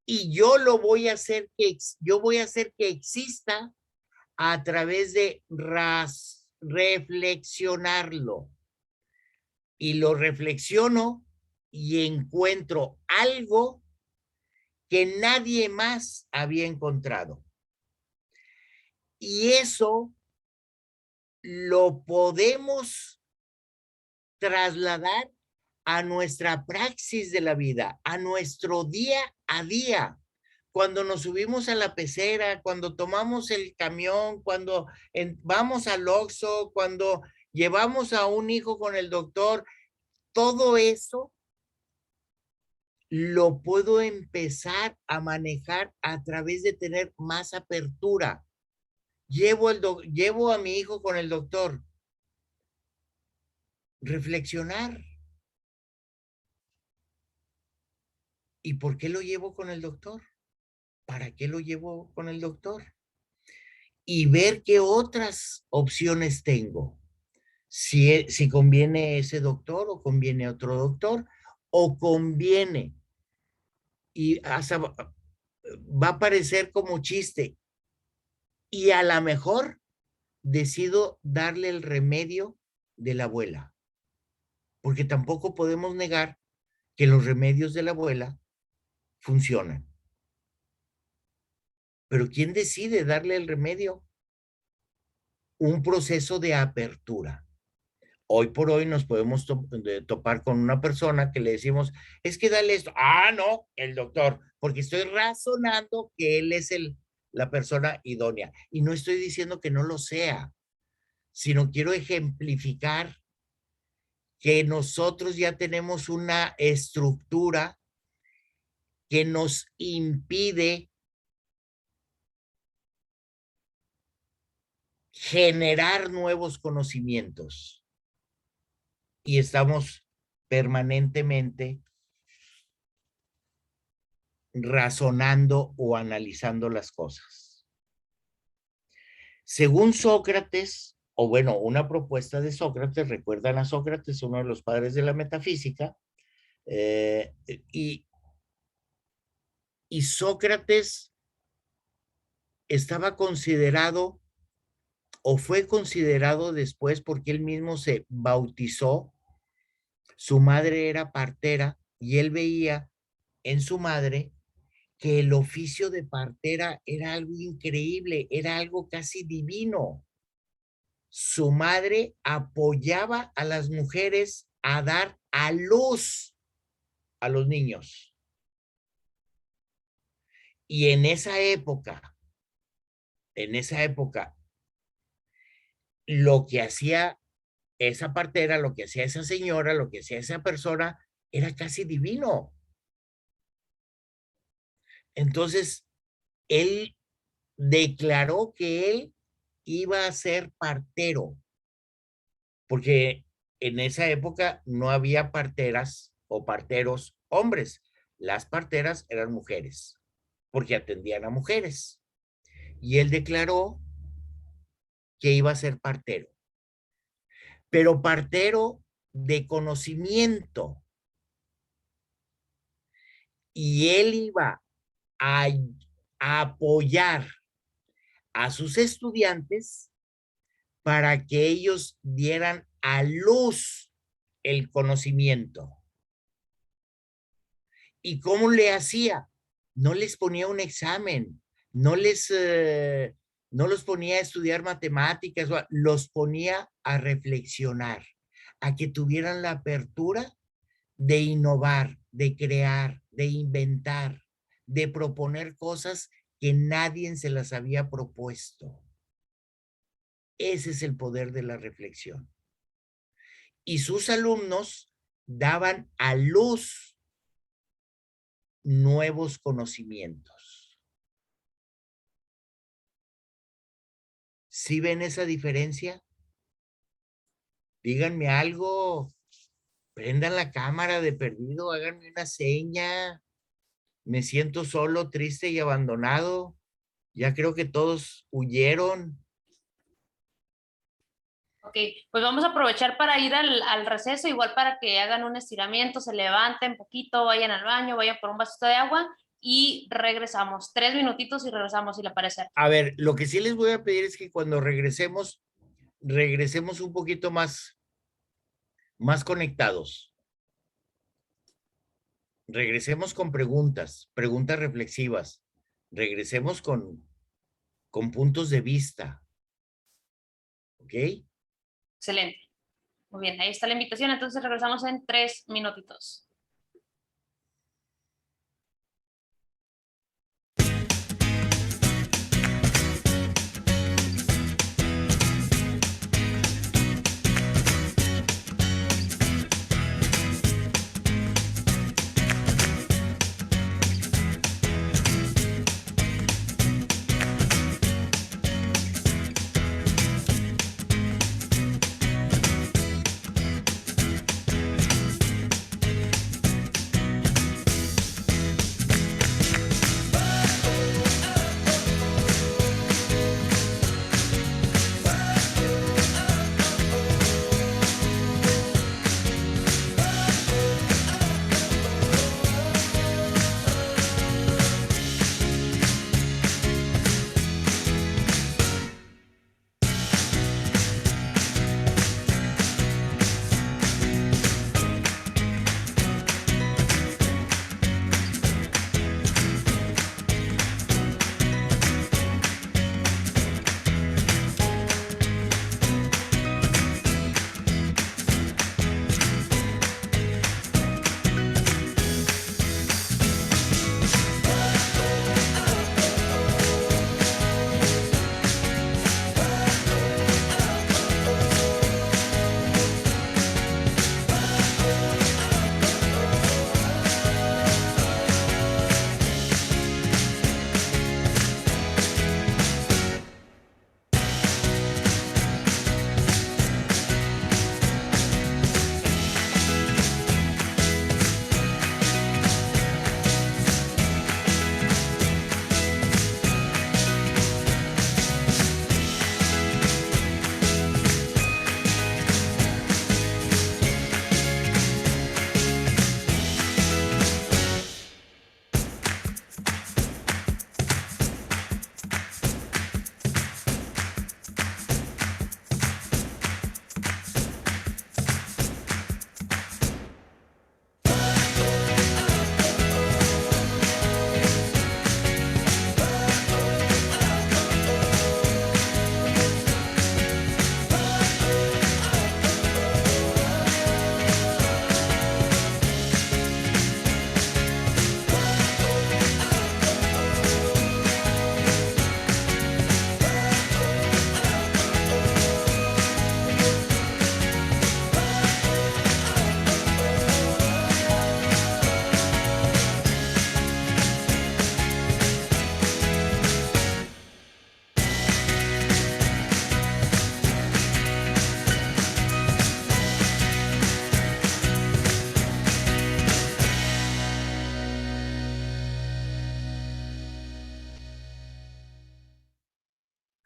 Y yo voy a hacer que exista a través de reflexionarlo. Y lo reflexiono y encuentro algo que nadie más había encontrado. Y eso lo podemos trasladar a nuestra praxis de la vida, a nuestro día a día. Cuando nos subimos a la pecera, cuando tomamos el camión, cuando vamos al Oxxo, cuando llevamos a un hijo con el doctor, todo eso lo puedo empezar a manejar a través de tener más apertura. Llevo a mi hijo con el doctor. Reflexionar. ¿Y por qué lo llevo con el doctor? ¿Para qué lo llevo con el doctor? Y ver qué otras opciones tengo. Si conviene ese doctor o conviene otro doctor o conviene. Y hasta va a parecer como chiste. Y a lo mejor decido darle el remedio de la abuela. Porque tampoco podemos negar que los remedios de la abuela funcionan. Pero ¿quién decide darle el remedio? Un proceso de apertura. Hoy por hoy nos podemos topar con una persona que le decimos, es que dale esto. Ah, no, el doctor, porque estoy razonando que él es la persona idónea. Y no estoy diciendo que no lo sea, sino quiero ejemplificar que nosotros ya tenemos una estructura que nos impide generar nuevos conocimientos. Y estamos permanentemente razonando o analizando las cosas. Según Sócrates, o bueno, una propuesta de Sócrates, recuerdan a Sócrates, uno de los padres de la metafísica, y Sócrates estaba considerado o fue considerado después porque él mismo se bautizó. Su madre era partera y él veía en su madre que el oficio de partera era algo increíble, era algo casi divino. Su madre apoyaba a las mujeres a dar a luz a los niños. Y en esa época, lo que hacía esa partera, lo que hacía esa señora, lo que hacía esa persona, era casi divino. Entonces, él declaró que él iba a ser partero, porque en esa época no había parteras o parteros hombres. Las parteras eran mujeres, porque atendían a mujeres. Y él declaró que iba a ser partero, pero partero de conocimiento. Y él iba a apoyar a sus estudiantes para que ellos dieran a luz el conocimiento. ¿Y cómo le hacía? No les ponía un examen, no los ponía a estudiar matemáticas, los ponía a reflexionar, a que tuvieran la apertura de innovar, de crear, de inventar, de proponer cosas que nadie se las había propuesto. Ese es el poder de la reflexión. Y sus alumnos daban a luz nuevos conocimientos. ¿Sí ven esa diferencia? díganme algo, prendan la cámara de perdido, háganme una seña. Me siento solo, triste y abandonado. Ya creo que todos huyeron. Ok, pues vamos a aprovechar para ir al receso, igual para que hagan un estiramiento, se levanten poquito, vayan al baño, vayan por un vasito de agua y regresamos. 3 minutitos y regresamos, si le parece. A ver, lo que sí les voy a pedir es que cuando regresemos, regresemos un poquito más conectados. Regresemos con preguntas, preguntas reflexivas. Regresemos con puntos de vista. ¿Ok? Excelente. Muy bien, ahí está la invitación, entonces regresamos en 3 minutitos.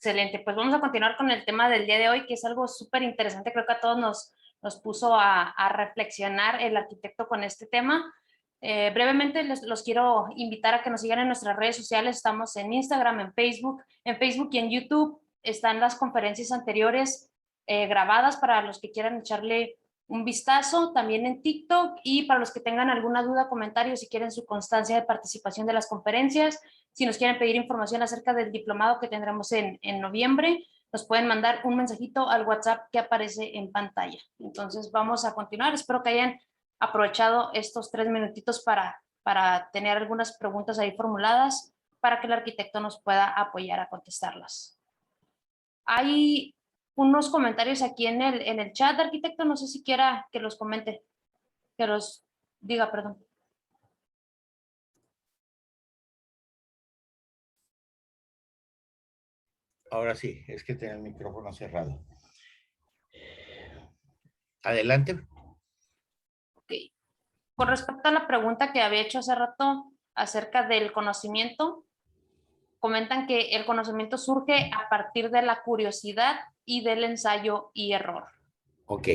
Excelente, pues vamos a continuar con el tema del día de hoy, que es algo súper interesante. Creo que a todos nos puso a reflexionar el arquitecto con este tema. Brevemente los quiero invitar a que nos sigan en nuestras redes sociales. Estamos en Instagram, en Facebook y en YouTube. Están las conferencias anteriores grabadas para los que quieran echarle un vistazo, también en TikTok, y para los que tengan alguna duda, comentario, si quieren su constancia de participación de las conferencias, si nos quieren pedir información acerca del diplomado que tendremos en noviembre, nos pueden mandar un mensajito al WhatsApp que aparece en pantalla. Entonces vamos a continuar. Espero que hayan aprovechado estos 3 minutitos para tener algunas preguntas ahí formuladas para que el arquitecto nos pueda apoyar a contestarlas. Hay unos comentarios aquí en el chat de arquitecto, no sé si quiera que los comente, que los diga, perdón. Ahora sí, es que tenía el micrófono cerrado. Adelante. Ok. Con respecto a la pregunta que había hecho hace rato acerca del conocimiento, comentan que el conocimiento surge a partir de la curiosidad y del ensayo y error. Ok.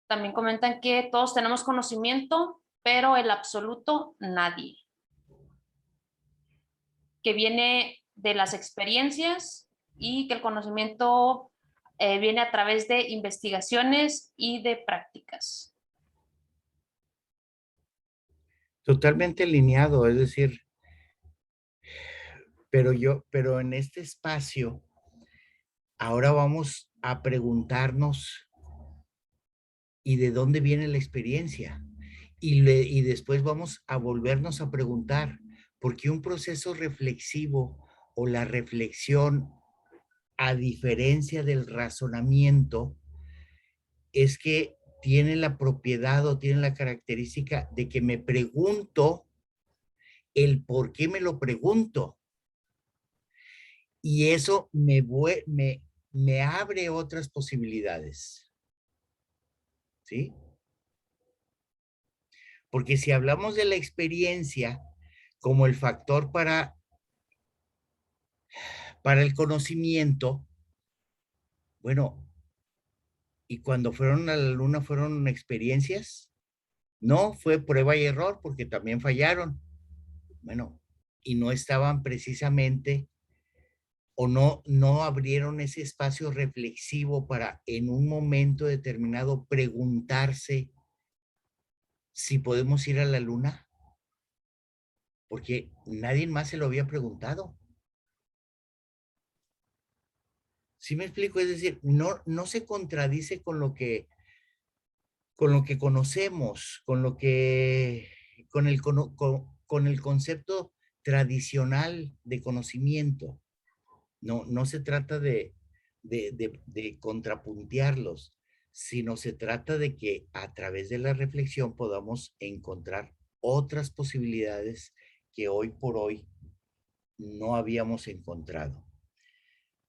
También comentan que todos tenemos conocimiento, pero el absoluto nadie. Que viene de las experiencias y que el conocimiento viene a través de investigaciones y de prácticas. Totalmente alineado, es decir, pero en este espacio, ahora vamos a preguntarnos, ¿y de dónde viene la experiencia? Y después vamos a volvernos a preguntar, ¿por qué un proceso reflexivo o la reflexión, a diferencia del razonamiento, es que tiene la propiedad o tiene la característica de que me pregunto el por qué me lo pregunto? Y eso me abre otras posibilidades, ¿sí? Porque si hablamos de la experiencia como el factor para el conocimiento, bueno, ¿y cuando fueron a la luna fueron experiencias? No, fue prueba y error porque también fallaron. Bueno, y no estaban precisamente o no abrieron ese espacio reflexivo para en un momento determinado preguntarse si podemos ir a la luna, porque nadie más se lo había preguntado. ¿Sí me explico? Es decir, no se contradice con lo que conocemos, con el concepto tradicional de conocimiento. No se trata de contrapuntearlos, sino se trata de que a través de la reflexión podamos encontrar otras posibilidades que hoy por hoy no habíamos encontrado.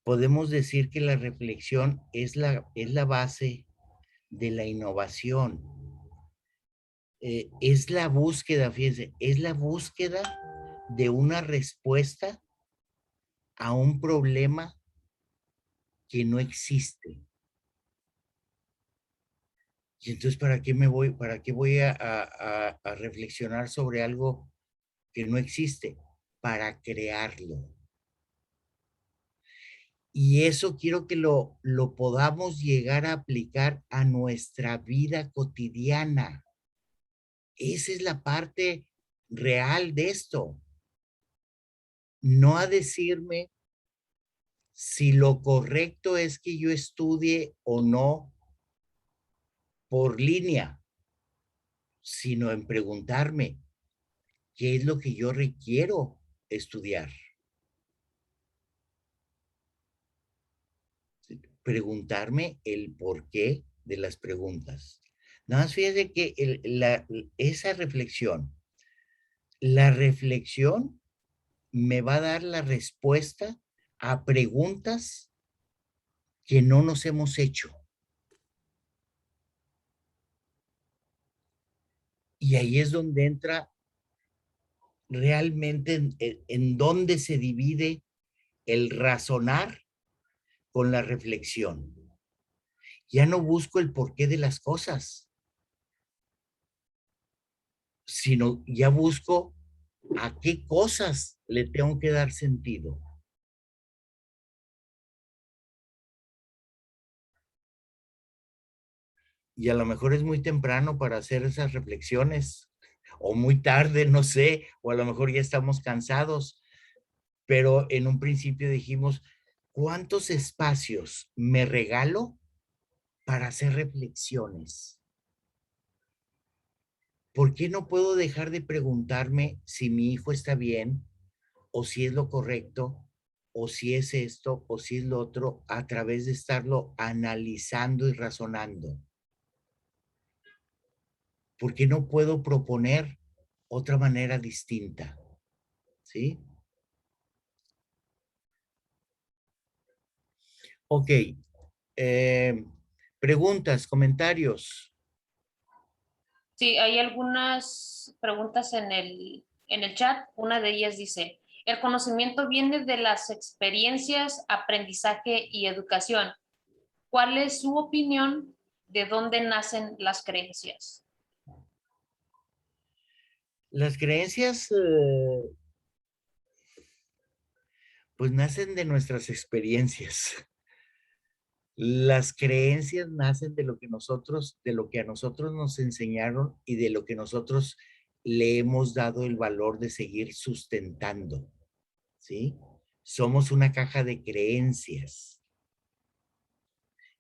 Podemos decir que la reflexión es la base de la innovación. Es la búsqueda, fíjense, es la búsqueda de una respuesta a un problema que no existe. Y entonces, para qué voy a reflexionar sobre algo que no existe? Para crearlo. Y eso quiero que lo podamos llegar a aplicar a nuestra vida cotidiana. Esa es la parte real de esto. No a decirme si lo correcto es que yo estudie o no por línea, sino en preguntarme qué es lo que yo requiero estudiar. Preguntarme el porqué de las preguntas. Nada más fíjate que esa la reflexión me va a dar la respuesta a preguntas que no nos hemos hecho. Y ahí es donde entra realmente en dónde se divide el razonar con la reflexión. Ya no busco el porqué de las cosas, sino ya busco a qué cosas le tengo que dar sentido. Y a lo mejor es muy temprano para hacer esas reflexiones, o muy tarde, no sé, o a lo mejor ya estamos cansados, pero en un principio dijimos, ¿cuántos espacios me regalo para hacer reflexiones? ¿Por qué no puedo dejar de preguntarme si mi hijo está bien, o si es lo correcto, o si es esto, o si es lo otro, a través de estarlo analizando y razonando? ¿Por qué no puedo proponer otra manera distinta? ¿Sí? Ok. Preguntas, comentarios. Sí, hay algunas preguntas en el chat. Una de ellas dice, el conocimiento viene de las experiencias, aprendizaje y educación. ¿Cuál es su opinión de dónde nacen las creencias? Las creencias, pues nacen de nuestras experiencias. Las creencias nacen de lo que a nosotros nos enseñaron y de lo que nosotros le hemos dado el valor de seguir sustentando, ¿sí? Somos una caja de creencias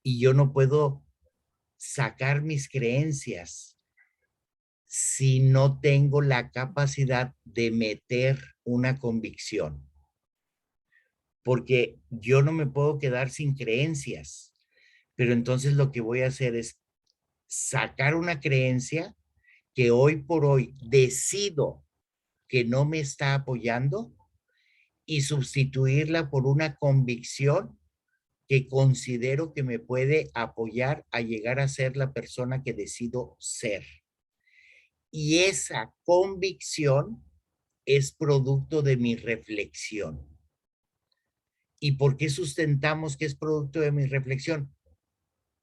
y yo no puedo sacar mis creencias si no tengo la capacidad de meter una convicción. Porque yo no me puedo quedar sin creencias, pero entonces lo que voy a hacer es sacar una creencia que hoy por hoy decido que no me está apoyando y sustituirla por una convicción que considero que me puede apoyar a llegar a ser la persona que decido ser. Y esa convicción es producto de mi reflexión. ¿Y por qué sustentamos que es producto de mi reflexión?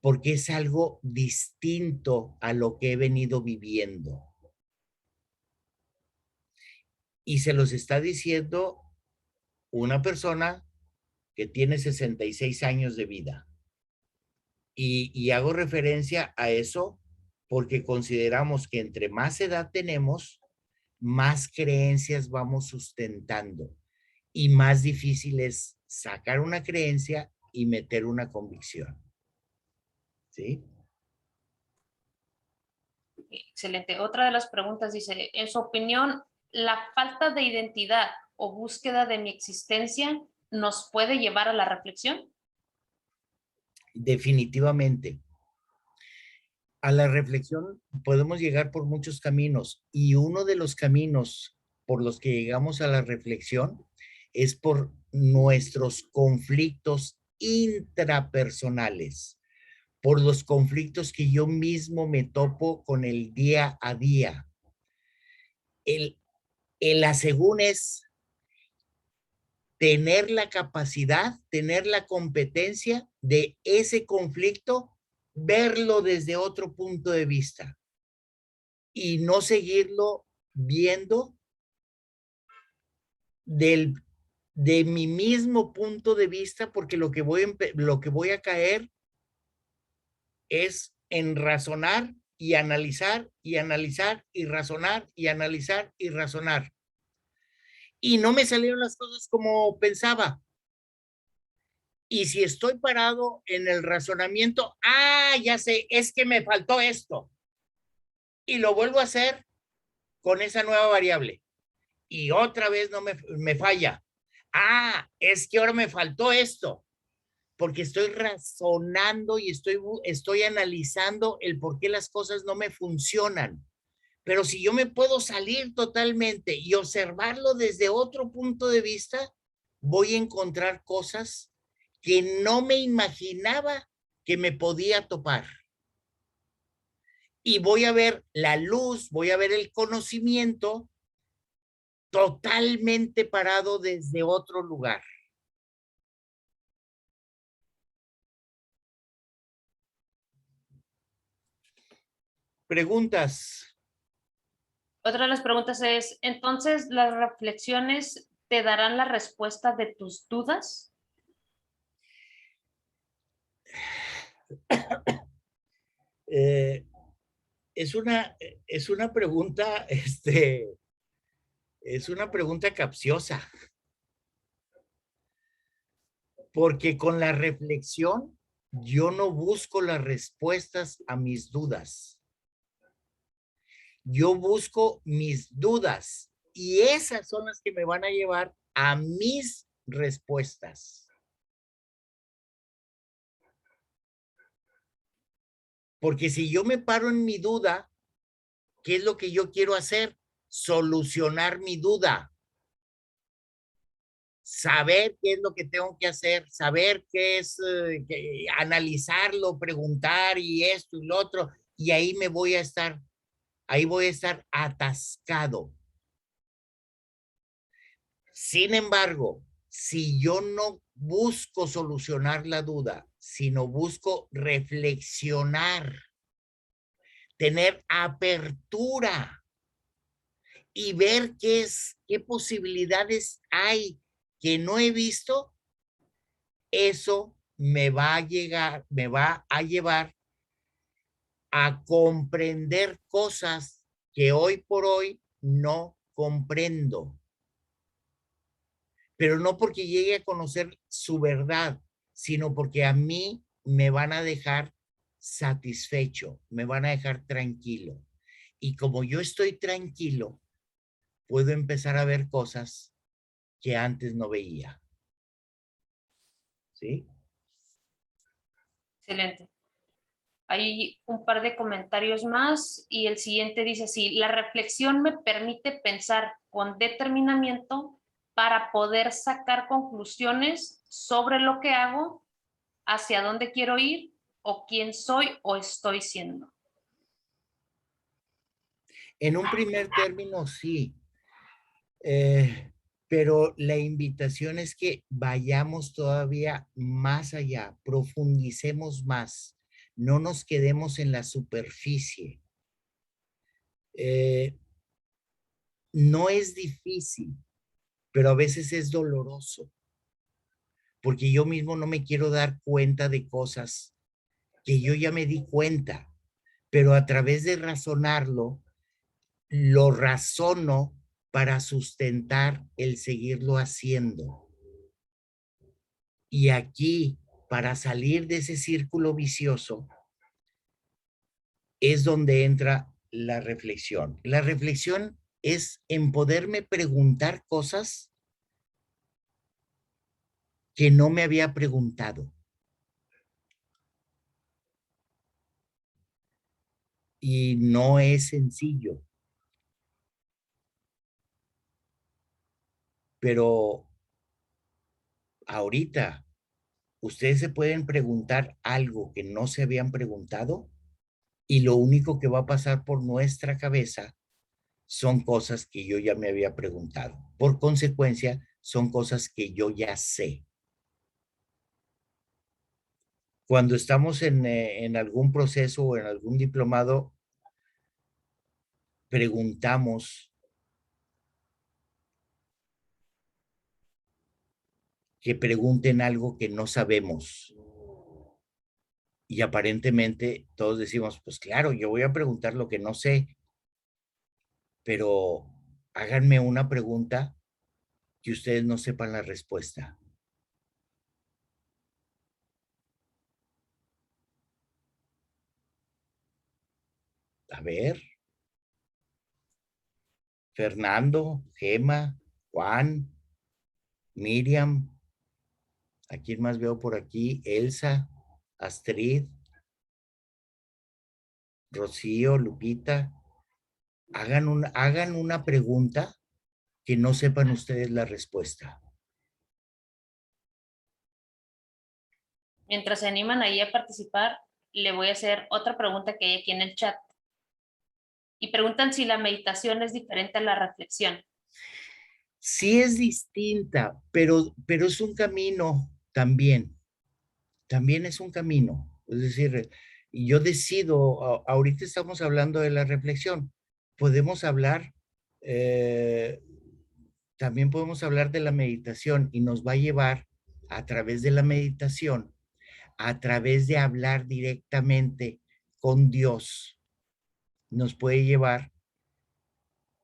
Porque es algo distinto a lo que he venido viviendo. Y se los está diciendo una persona que tiene 66 años de vida. Y hago referencia a eso porque consideramos que entre más edad tenemos, más creencias vamos sustentando y más difícil es sacar una creencia y meter una convicción. ¿Sí? Excelente. Otra de las preguntas dice, en su opinión, ¿la falta de identidad o búsqueda de mi existencia nos puede llevar a la reflexión? Definitivamente. A la reflexión podemos llegar por muchos caminos y uno de los caminos por los que llegamos a la reflexión es por nuestros conflictos intrapersonales, por los conflictos que yo mismo me topo con el día a día. El asegún es tener la capacidad, tener la competencia de ese conflicto, verlo desde otro punto de vista y no seguirlo viendo de mi mismo punto de vista, porque lo que voy a caer es en razonar y analizar y analizar y razonar y analizar y razonar. Y no me salieron las cosas como pensaba. Y si estoy parado en el razonamiento, ya sé, es que me faltó esto. Y lo vuelvo a hacer con esa nueva variable. Y otra vez no me falla. Es que ahora me faltó esto. Porque estoy razonando y estoy analizando el por qué las cosas no me funcionan. Pero si yo me puedo salir totalmente y observarlo desde otro punto de vista, voy a encontrar cosas que no me imaginaba que me podía topar. Y voy a ver la luz, voy a ver el conocimiento totalmente parado desde otro lugar. Preguntas. Otra de las preguntas es, entonces, ¿las reflexiones te darán la respuesta de tus dudas? Es una pregunta, es una pregunta capciosa, porque con la reflexión yo no busco las respuestas a mis dudas. Yo busco mis dudas y esas son las que me van a llevar a mis respuestas. Porque si yo me paro en mi duda, ¿qué es lo que yo quiero hacer? Solucionar mi duda. saber qué es lo que tengo que hacer, saber qué es, analizarlo, preguntar y esto y lo otro, y ahí voy a estar atascado. Sin embargo, si yo no busco solucionar la duda, sino busco reflexionar, tener apertura y ver qué posibilidades hay que no he visto, eso me va a llevar a comprender cosas que hoy por hoy no comprendo. Pero no porque llegue a conocer su verdad, sino porque a mí me van a dejar satisfecho, me van a dejar tranquilo. Y como yo estoy tranquilo, puedo empezar a ver cosas que antes no veía. ¿Sí? Excelente. Hay un par de comentarios más y el siguiente dice así: la reflexión me permite pensar con determinamiento para poder sacar conclusiones sobre lo que hago, hacia dónde quiero ir o quién soy o estoy siendo. En un primer término, sí. Pero la invitación es que vayamos todavía más allá, profundicemos más, no nos quedemos en la superficie. No es difícil, pero a veces es doloroso, porque yo mismo no me quiero dar cuenta de cosas que yo ya me di cuenta, pero a través de razonarlo, lo razono para sustentar el seguirlo haciendo. Y aquí, para salir de ese círculo vicioso, es donde entra la reflexión. La reflexión es en poderme preguntar cosas que no me había preguntado. Y no es sencillo. Pero ahorita, ustedes se pueden preguntar algo que no se habían preguntado y lo único que va a pasar por nuestra cabeza son cosas que yo ya me había preguntado. Por consecuencia, son cosas que yo ya sé. Cuando estamos en algún proceso o en algún diplomado, preguntamos que pregunten algo que no sabemos. Y aparentemente todos decimos, pues claro, yo voy a preguntar lo que no sé, pero háganme una pregunta que ustedes no sepan la respuesta. A ver, Fernando, Gema, Juan, Miriam, ¿a quién más veo por aquí? Elsa, Astrid, Rocío, Lupita. Hagan una pregunta que no sepan ustedes la respuesta. Mientras se animan ahí a participar, le voy a hacer otra pregunta que hay aquí en el chat. Y preguntan si la meditación es diferente a la reflexión. Sí es distinta, pero es un camino también. También es un camino. Es decir, yo decido, ahorita estamos hablando de la reflexión. Podemos hablar, también podemos hablar de la meditación y nos va a llevar a través de la meditación, a través de hablar directamente con Dios, nos puede llevar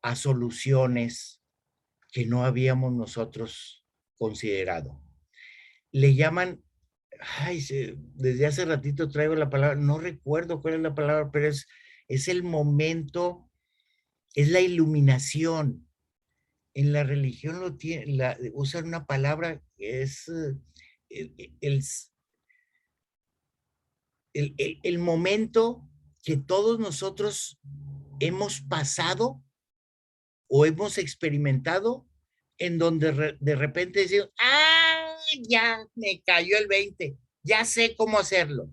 a soluciones que no habíamos nosotros considerado. Le llaman, ay, desde hace ratito traigo la palabra, no recuerdo cuál es la palabra, pero es el momento, es la iluminación. En la religión usan una palabra que es el, el momento que todos nosotros hemos pasado o hemos experimentado en donde de repente decimos, ¡ah! Ya me cayó el 20, ya sé cómo hacerlo,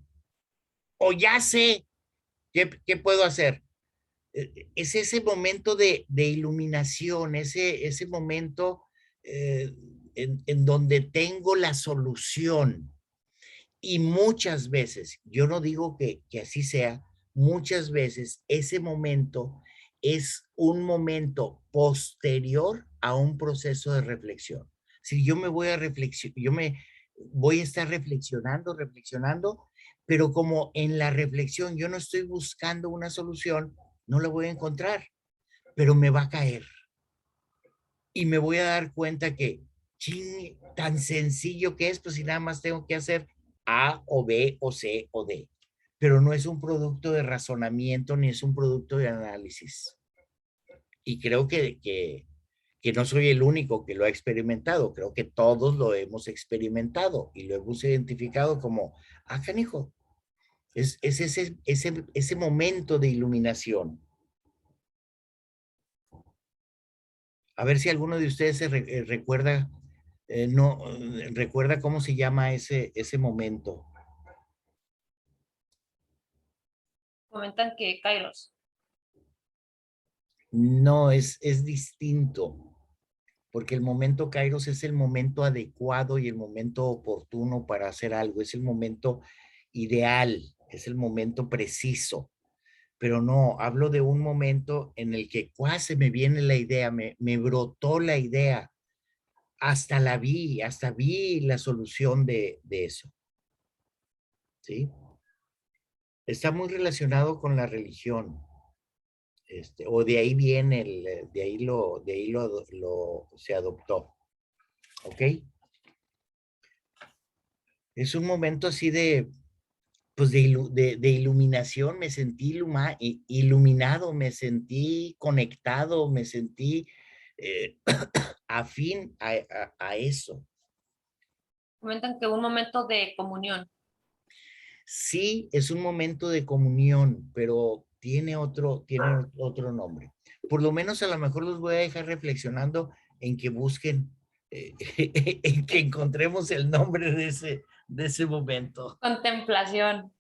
o ya sé qué puedo hacer. Es ese momento de iluminación, ese momento en donde tengo la solución. Y muchas veces, yo no digo que así sea, muchas veces ese momento es un momento posterior a un proceso de reflexión. Si yo me voy a reflexionar, yo me voy a estar reflexionando, pero como en la reflexión yo no estoy buscando una solución, no la voy a encontrar, pero me va a caer. Y me voy a dar cuenta que, ching, tan sencillo que es, pues si nada más tengo que hacer A o B o C o D. Pero no es un producto de razonamiento ni es un producto de análisis. Y creo que no soy el único que lo ha experimentado. Creo que todos lo hemos experimentado y lo hemos identificado como, ah, canijo, es ese momento de iluminación. A ver si alguno de ustedes recuerda, no, recuerda cómo se llama ese momento. Comentan que Kairos. No, es distinto, porque el momento Kairos es el momento adecuado y el momento oportuno para hacer algo, es el momento ideal, es el momento preciso. Pero no, hablo de un momento en el que se me viene la idea, me brotó la idea, hasta vi la solución de eso, ¿sí? Está muy relacionado con la religión, o de ahí viene, de ahí se adoptó, ¿ok? Es un momento así pues de iluminación, me sentí iluminado, me sentí conectado, me sentí afín a eso. Comentan que un momento de comunión. Sí, es un momento de comunión, pero tiene otro nombre. Por lo menos a lo mejor los voy a dejar reflexionando en que busquen, en que encontremos el nombre de ese momento. Contemplación.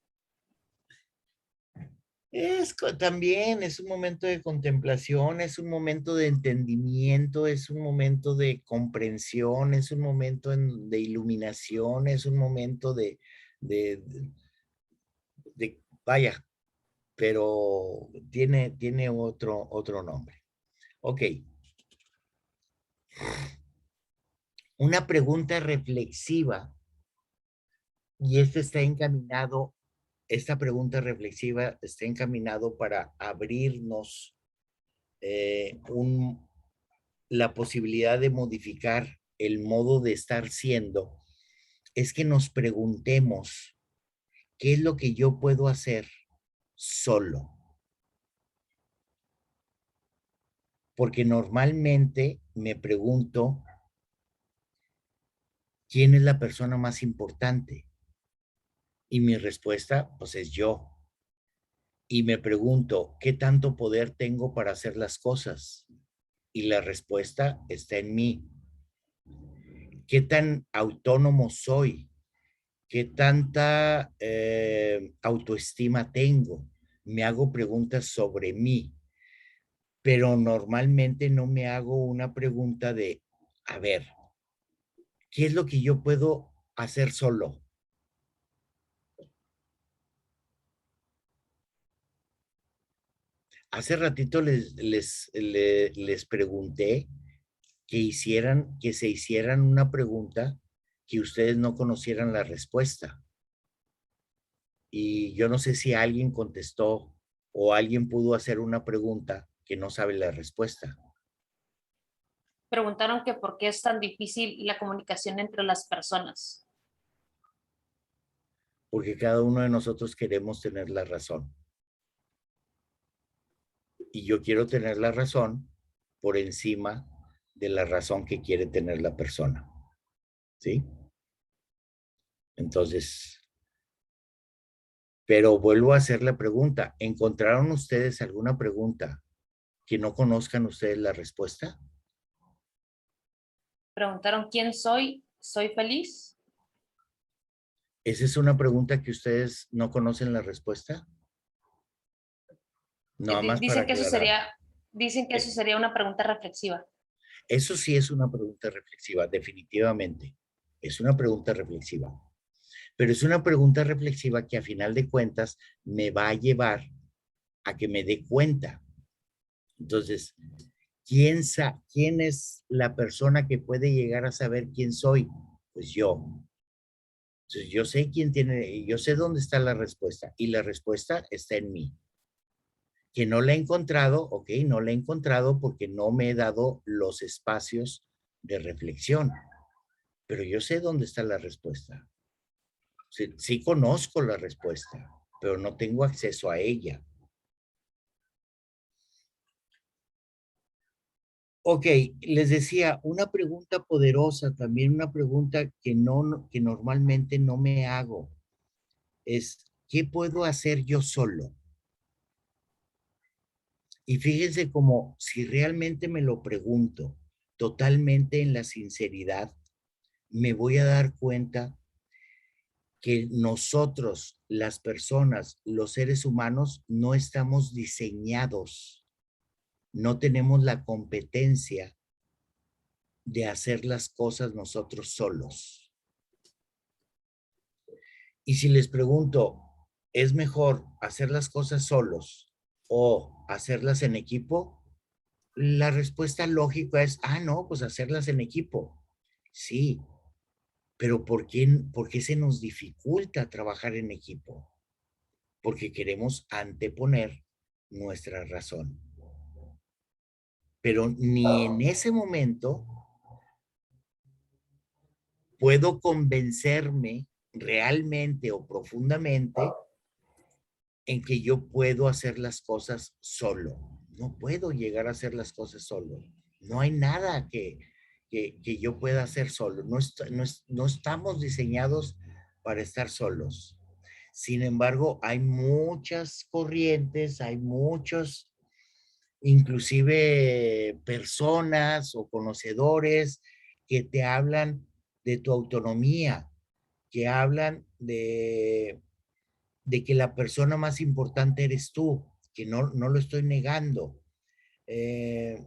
También es un momento de contemplación, es un momento de entendimiento, es un momento de comprensión, es un momento de iluminación, es un momento de vaya, pero tiene otro nombre. Ok. Una pregunta reflexiva, y esta pregunta reflexiva está encaminado para abrirnos la posibilidad de modificar el modo de estar siendo, es que nos preguntemos, ¿qué es lo que yo puedo hacer solo? Porque normalmente me pregunto, ¿quién es la persona más importante? Y mi respuesta, pues es yo. Y me pregunto, ¿qué tanto poder tengo para hacer las cosas? Y la respuesta está en mí. ¿Qué tan autónomo soy? ¿Qué tanta autoestima tengo? Me hago preguntas sobre mí, pero normalmente no me hago una pregunta de, a ver, ¿qué es lo que yo puedo hacer solo? Hace ratito les pregunté que se hicieran una pregunta que ustedes no conocieran la respuesta. Y yo no sé si alguien contestó o alguien pudo hacer una pregunta que no sabe la respuesta. Preguntaron que por qué es tan difícil la comunicación entre las personas. Porque cada uno de nosotros queremos tener la razón. Y yo quiero tener la razón por encima de la razón que quiere tener la persona. ¿Sí? Entonces, pero vuelvo a hacer la pregunta. ¿Encontraron ustedes alguna pregunta que no conozcan ustedes la respuesta? Preguntaron quién soy. ¿Soy feliz? ¿Esa es una pregunta que ustedes no conocen la respuesta? Nada más para Dicen que aclarar. eso sería una pregunta reflexiva. Eso sí es una pregunta reflexiva, definitivamente. Es una pregunta reflexiva. Pero es una pregunta reflexiva que a final de cuentas me va a llevar a que me dé cuenta. Entonces, ¿quién es la persona que puede llegar a saber quién soy? Pues yo. Entonces, yo sé dónde está la respuesta y la respuesta está en mí. Que no la he encontrado, ok, no la he encontrado porque no me he dado los espacios de reflexión, pero yo sé dónde está la respuesta. Sí, sí conozco la respuesta, pero no tengo acceso a ella. Ok, les decía, una pregunta poderosa, también una pregunta que normalmente no me hago, es, ¿qué puedo hacer yo solo? Y fíjense como si realmente me lo pregunto totalmente en la sinceridad, me voy a dar cuenta que nosotros, las personas, los seres humanos, no estamos diseñados, no tenemos la competencia de hacer las cosas nosotros solos. Y si les pregunto, ¿es mejor hacer las cosas solos o hacerlas en equipo? La respuesta lógica es, no, pues hacerlas en equipo. Sí, pero por qué se nos dificulta trabajar en equipo? Porque queremos anteponer nuestra razón. Pero ni en ese momento puedo convencerme realmente o profundamente en que yo puedo hacer las cosas solo. No puedo llegar a hacer las cosas solo. No hay nada que yo pueda hacer solo. No estamos diseñados para estar solos. Sin embargo, hay muchas corrientes, hay muchos, inclusive personas o conocedores que te hablan de tu autonomía, que hablan de que la persona más importante eres tú, que no lo estoy negando, eh,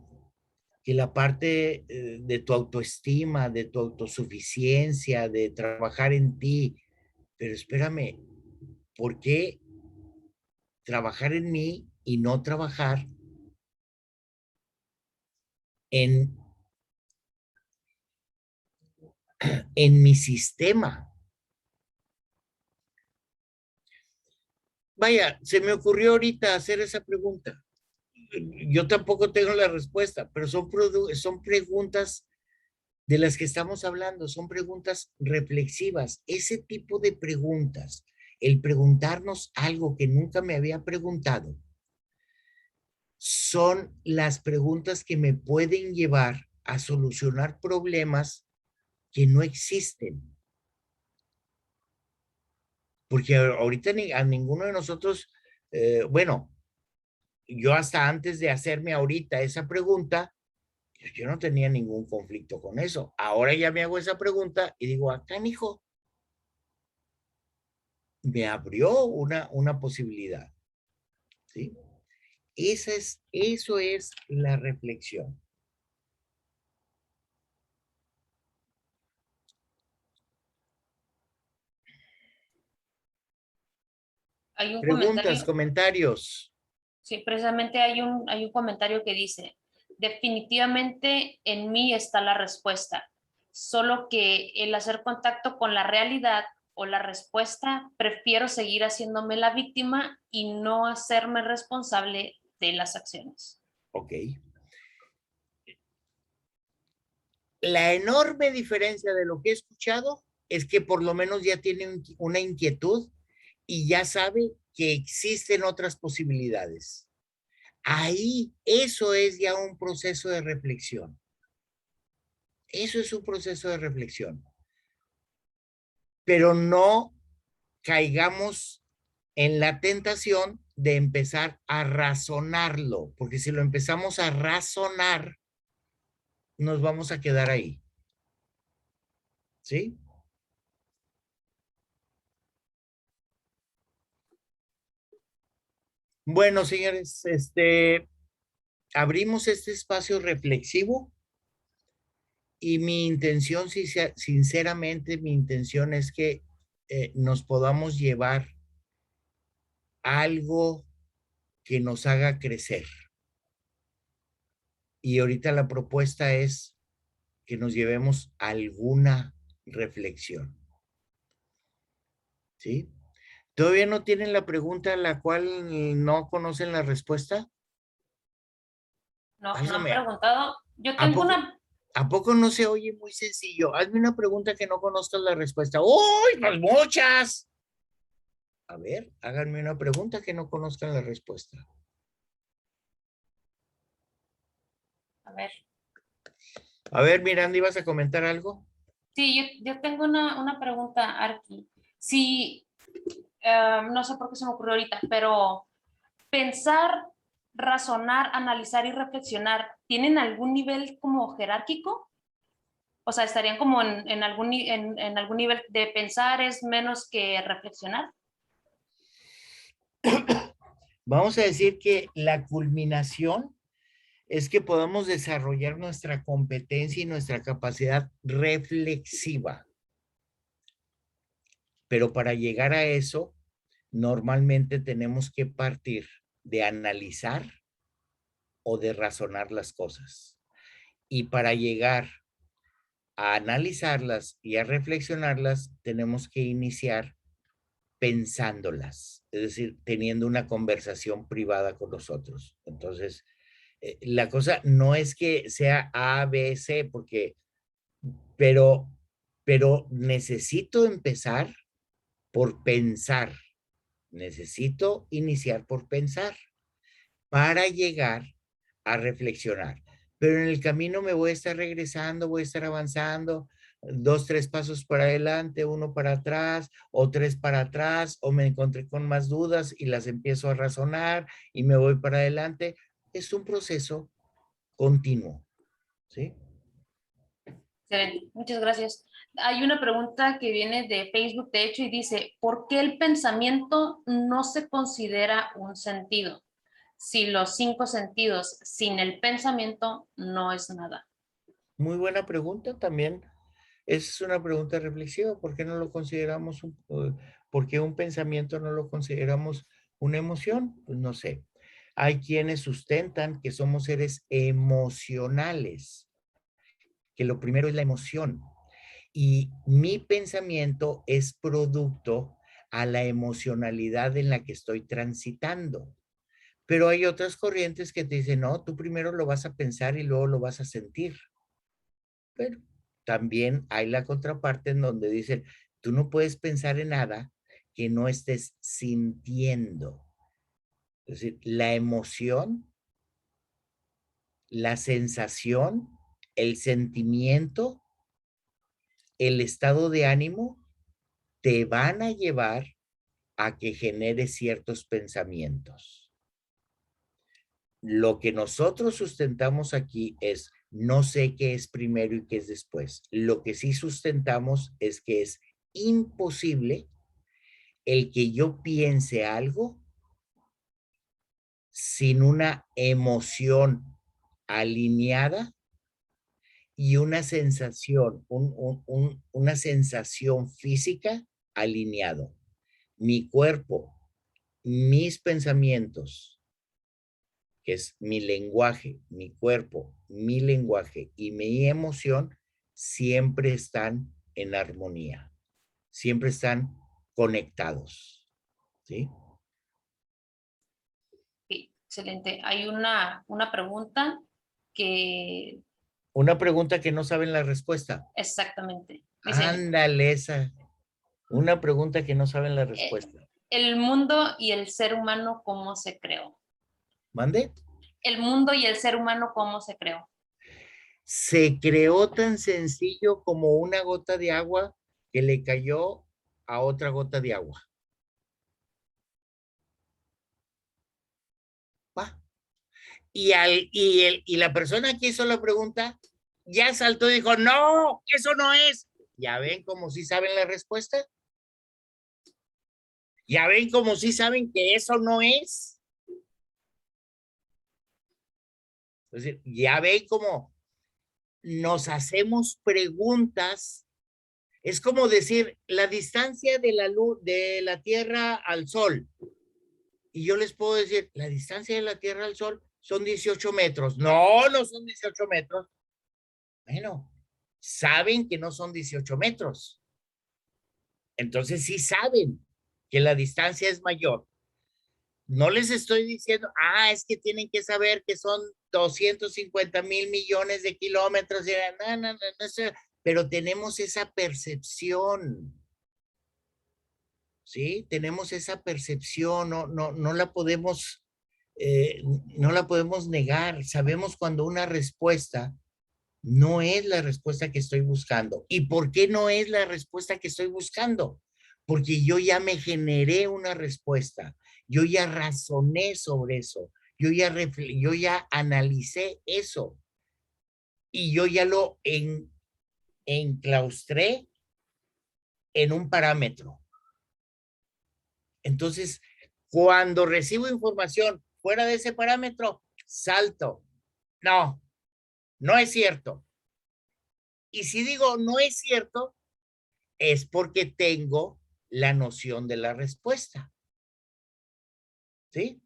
que la parte de tu autoestima, de tu autosuficiencia, de trabajar en ti, pero espérame, ¿por qué trabajar en mí y no trabajar en, en mi sistema? Vaya, se me ocurrió ahorita hacer esa pregunta. Yo tampoco tengo la respuesta, pero son preguntas de las que estamos hablando, son preguntas reflexivas. Ese tipo de preguntas, el preguntarnos algo que nunca me había preguntado, son las preguntas que me pueden llevar a solucionar problemas que no existen. Porque ahorita a ninguno de nosotros, bueno, yo hasta antes de hacerme ahorita esa pregunta, yo no tenía ningún conflicto con eso. Ahora ya me hago esa pregunta y digo, acá, hijo, me abrió una posibilidad. ¿Sí? Eso es la reflexión. Hay un Preguntas, comentario, comentarios. sí, precisamente hay un comentario que dice, definitivamente en mí está la respuesta, solo que el hacer contacto con la realidad o la respuesta, prefiero seguir haciéndome la víctima y no hacerme responsable de las acciones. Ok. La enorme diferencia de lo que he escuchado es que por lo menos ya tiene una inquietud y ya sabe que existen otras posibilidades. Ahí, eso es ya un proceso de reflexión. Eso es un proceso de reflexión. Pero no caigamos en la tentación de empezar a razonarlo, porque si lo empezamos a razonar, nos vamos a quedar ahí. ¿sí? Bueno, señores, abrimos este espacio reflexivo y mi intención, sinceramente, mi intención es que nos podamos llevar algo que nos haga crecer. Y ahorita la propuesta es que nos llevemos alguna reflexión, ¿sí? ¿Todavía no tienen la pregunta a la cual no conocen la respuesta? No, no han Válgame, preguntado. Yo ¿a tengo poco, una, ¿a poco no se oye muy sencillo? Hazme una pregunta que no conozcas la respuesta. ¡Uy, pues muchas! A ver, háganme una pregunta que no conozcan la respuesta. a ver, A ver, Miranda, ¿ibas a comentar algo? sí, yo tengo una pregunta, Arqui. Si, no sé por qué se me ocurrió ahorita, pero pensar, razonar, analizar y reflexionar, ¿tienen algún nivel como jerárquico? O sea, ¿estarían como en algún, en algún nivel de pensar es menos que reflexionar? Vamos a decir que la culminación es que podamos desarrollar nuestra competencia y nuestra capacidad reflexiva. Pero para llegar a eso, normalmente tenemos que partir de analizar o de razonar las cosas. Y para llegar a analizarlas y a reflexionarlas, tenemos que iniciar pensándolas, es decir, teniendo una conversación privada con nosotros. Entonces, la cosa no es que sea A, B, C, porque, pero, pero necesito empezar por pensar. Necesito iniciar por pensar para llegar a reflexionar. Pero en el camino me voy a estar regresando, voy a estar avanzando, 2, 3 pasos para adelante, uno para atrás, o 3 para atrás, o me encontré con más dudas y las empiezo a razonar y me voy para adelante. Es un proceso continuo, ¿sí? Excelente, muchas gracias. Hay una pregunta que viene de Facebook, de hecho, y dice, ¿por qué el pensamiento no se considera un sentido? Si los 5 sentidos sin el pensamiento no es nada. Muy buena pregunta también. Es una pregunta reflexiva. ¿Por qué no lo consideramos por qué un pensamiento no lo consideramos una emoción? Pues no sé. Hay quienes sustentan que somos seres emocionales, que lo primero es la emoción. Y mi pensamiento es producto a la emocionalidad en la que estoy transitando. Pero hay otras corrientes que te dicen, no, tú primero lo vas a pensar y luego lo vas a sentir. Pero también hay la contraparte en donde dicen, tú no puedes pensar en nada que no estés sintiendo. Es decir, la emoción, la sensación, el sentimiento, el estado de ánimo te van a llevar a que generes ciertos pensamientos. Lo que nosotros sustentamos aquí es, no sé qué es primero y qué es después. Lo que sí sustentamos es que es imposible el que yo piense algo sin una emoción alineada y una sensación, una sensación física alineado. Mi cuerpo, mis pensamientos, que es mi lenguaje, mi cuerpo, mi lenguaje y mi emoción, siempre están en armonía, siempre están conectados, ¿sí? Sí, excelente. Hay una pregunta que Una pregunta que no saben la respuesta. exactamente dice, Ándale esa. Una pregunta que no saben la eh, respuesta. el mundo y el ser humano, ¿cómo se creó? ¿Mande? El mundo y el ser humano, ¿cómo se creó? Se creó tan sencillo como una gota de agua que le cayó a otra gota de agua. ¿Va? Y la persona que hizo la pregunta ya saltó y dijo, no, eso no es. ¿Ya ven cómo sí saben la respuesta? ¿Ya ven cómo sí saben que eso no es? Es decir, ya ven cómo nos hacemos preguntas. Es como decir la distancia de la luz de la Tierra al Sol. Y yo les puedo decir, la distancia de la Tierra al Sol son 18 metros. No, no son 18 metros. Bueno, saben que no son 18 metros. Entonces sí saben que la distancia es mayor. No les estoy diciendo, es que tienen que saber que son 250,000 millones de kilómetros. No, no, no, no, pero tenemos esa percepción. ¿Sí? Tenemos esa percepción, no la podemos, no la podemos negar. Sabemos cuando una respuesta no es la respuesta que estoy buscando. ¿Y por qué no es la respuesta que estoy buscando? Porque yo ya me generé una respuesta, yo ya razoné sobre eso, yo ya analicé eso y yo ya lo enclaustré en un parámetro. Entonces, cuando recibo información fuera de ese parámetro, salto. No, no es cierto. Y si digo no es cierto, es porque tengo la noción de la respuesta. ¿Sí?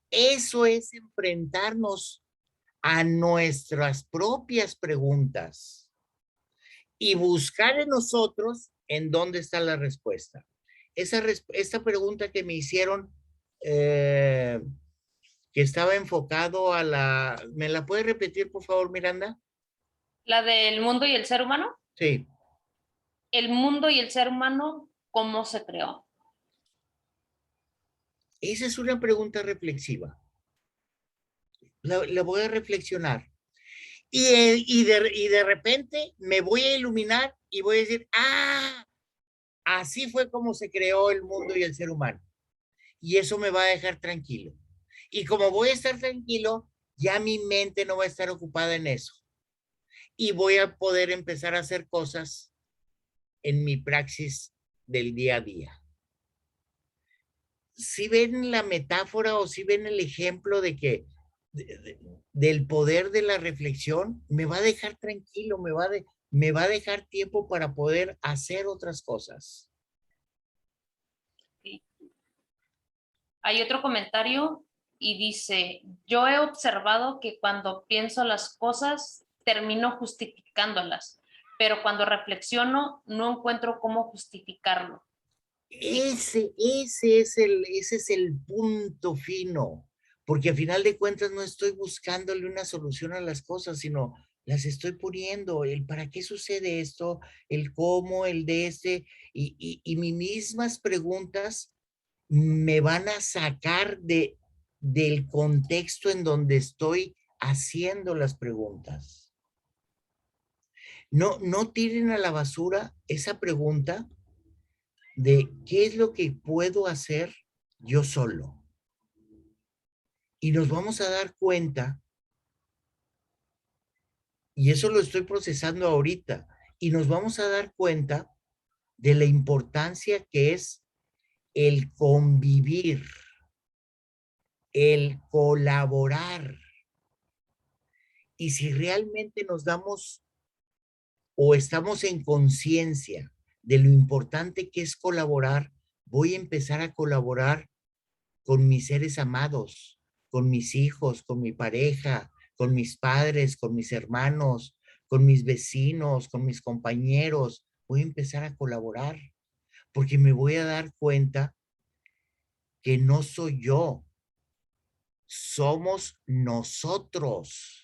Eso es enfrentarnos a nuestras propias preguntas y buscar en nosotros en dónde está la respuesta. Esta pregunta que me hicieron, que estaba enfocado a la... ¿Me la puede repetir, por favor, Miranda? La del mundo y el ser humano. Sí. El mundo y el ser humano, ¿cómo se creó? Esa es una pregunta reflexiva. La voy a reflexionar. Y de repente me voy a iluminar y voy a decir, así fue como se creó el mundo y el ser humano. Y eso me va a dejar tranquilo. Y como voy a estar tranquilo, ya mi mente no va a estar ocupada en eso. Y voy a poder empezar a hacer cosas en mi praxis del día a día. Si ven la metáfora o si ven el ejemplo de que del poder de la reflexión, me va a dejar tranquilo, me va a dejar tiempo para poder hacer otras cosas. Sí. Hay otro comentario y dice, yo he observado que cuando pienso las cosas, termino justificándolas, pero cuando reflexiono, no encuentro cómo justificarlo. Ese es el punto fino, porque a final de cuentas no estoy buscándole una solución a las cosas, sino las estoy poniendo, el para qué sucede esto, el cómo, el de y mis mismas preguntas me van a sacar del contexto en donde estoy haciendo las preguntas. No tiren a la basura esa pregunta de qué es lo que puedo hacer yo solo. Y nos vamos a dar cuenta, y eso lo estoy procesando ahorita, y nos vamos a dar cuenta de la importancia que es el convivir, el colaborar. Y si realmente nos damos o estamos en conciencia de lo importante que es colaborar, voy a empezar a colaborar con mis seres amados, con mis hijos, con mi pareja, con mis padres, con mis hermanos, con mis vecinos, con mis compañeros. Voy a empezar a colaborar porque me voy a dar cuenta que no soy yo, somos nosotros.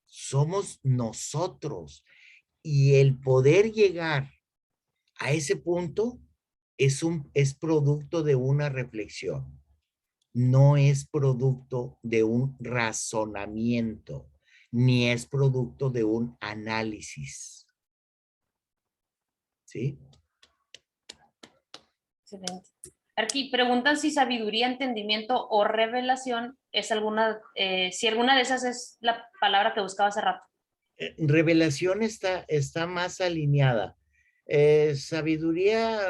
Somos nosotros. Y el poder llegar a ese punto es producto de una reflexión, no es producto de un razonamiento, ni es producto de un análisis. ¿Sí? Excelente. Aquí preguntan si sabiduría, entendimiento o revelación es alguna, si alguna de esas es la palabra que buscaba hace rato. Revelación está más alineada. Sabiduría,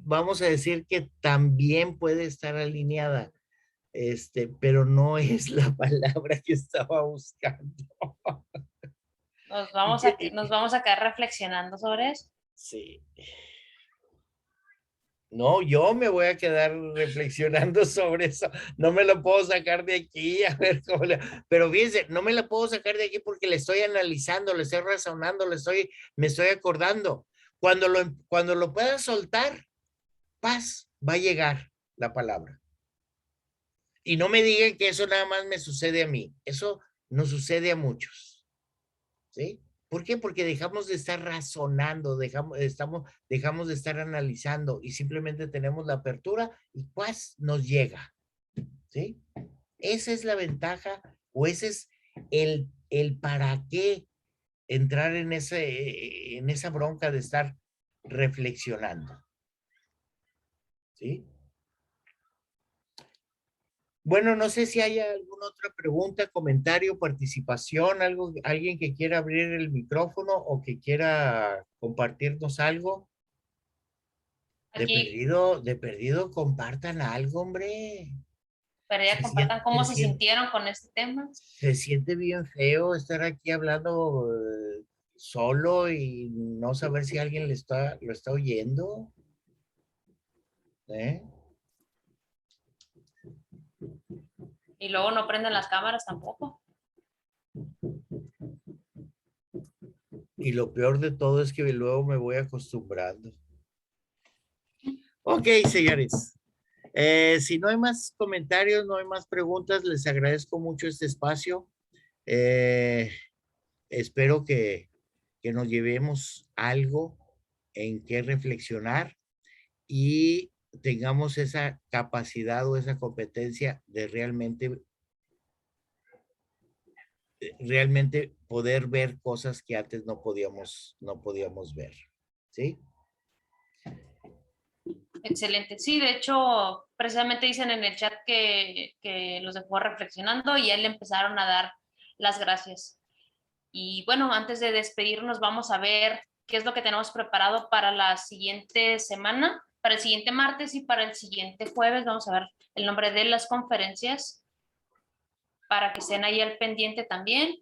vamos a decir que también puede estar alineada, pero no es la palabra que estaba buscando. Nos vamos a quedar reflexionando sobre eso. Sí. No, yo me voy a quedar reflexionando sobre eso. No me lo puedo sacar de aquí, a ver cómo le... Pero fíjense, no me la puedo sacar de aquí porque le estoy analizando, le estoy razonando, me estoy acordando. Cuando lo pueda soltar, paz, va a llegar la palabra. Y no me digan que eso nada más me sucede a mí. Eso nos sucede a muchos. ¿Sí? ¿Por qué? Porque dejamos de estar razonando, dejamos de estar analizando y simplemente tenemos la apertura y pues nos llega. ¿Sí? Esa es la ventaja o ese es el para qué entrar en esa bronca de estar reflexionando. ¿Sí? Bueno, no sé si hay alguna otra pregunta, comentario, participación, alguien que quiera abrir el micrófono o que quiera compartirnos algo. Aquí, De perdido, compartan algo, hombre. pero ya compartan cómo se sintieron con este tema. Se siente bien feo estar aquí hablando solo y no saber si alguien lo está oyendo. ¿Eh? Y luego no prenden las cámaras tampoco. Y lo peor de todo es que luego me voy acostumbrando. Ok, señores. Si no hay más comentarios, no hay más preguntas, les agradezco mucho este espacio. Espero que nos llevemos algo en qué reflexionar y tengamos esa capacidad o esa competencia de realmente poder ver cosas que antes no podíamos ver. ¿Sí? Excelente. Sí, de hecho, precisamente dicen en el chat que los dejó reflexionando y ya le empezaron a dar las gracias. Y bueno, antes de despedirnos, vamos a ver qué es lo que tenemos preparado para la siguiente semana, para el siguiente martes y para el siguiente jueves. Vamos a ver el nombre de las conferencias para que estén ahí al pendiente también.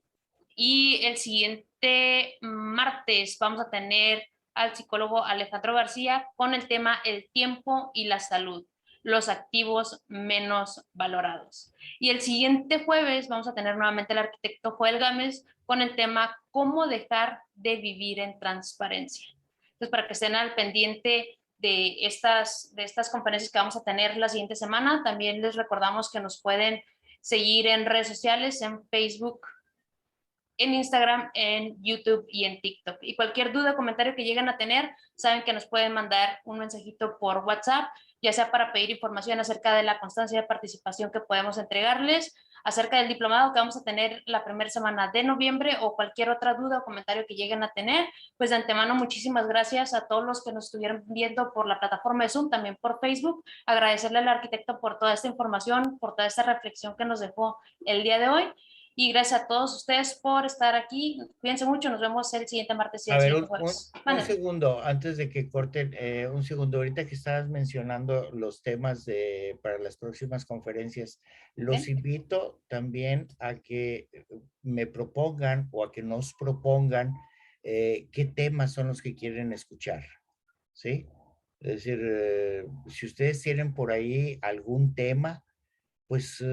Y el siguiente martes vamos a tener al psicólogo Alejandro García con el tema el tiempo y la salud, los activos menos valorados. Y el siguiente jueves vamos a tener nuevamente al arquitecto Joel Gámez con el tema cómo dejar de vivir en transparencia. Entonces, para que estén al pendiente de estas conferencias que vamos a tener la siguiente semana, también les recordamos que nos pueden seguir en redes sociales, en Facebook, en Instagram, en YouTube y en TikTok. Y cualquier duda o comentario que lleguen a tener, saben que nos pueden mandar un mensajito por WhatsApp, ya sea para pedir información acerca de la constancia de participación que podemos entregarles, acerca del diplomado que vamos a tener la primera semana de noviembre o cualquier otra duda o comentario que lleguen a tener. Pues de antemano, muchísimas gracias a todos los que nos estuvieron viendo por la plataforma de Zoom, también por Facebook. Agradecerle al arquitecto por toda esta información, por toda esta reflexión que nos dejó el día de hoy. Y gracias a todos ustedes por estar aquí. Cuídense mucho. Nos vemos el siguiente martes y el siguiente jueves. Un segundo, antes de que corten, un segundo. Ahorita que estabas mencionando los temas para las próximas conferencias, los invito también a que me propongan o a que nos propongan qué temas son los que quieren escuchar. ¿Sí? Es decir, si ustedes tienen por ahí algún tema, pues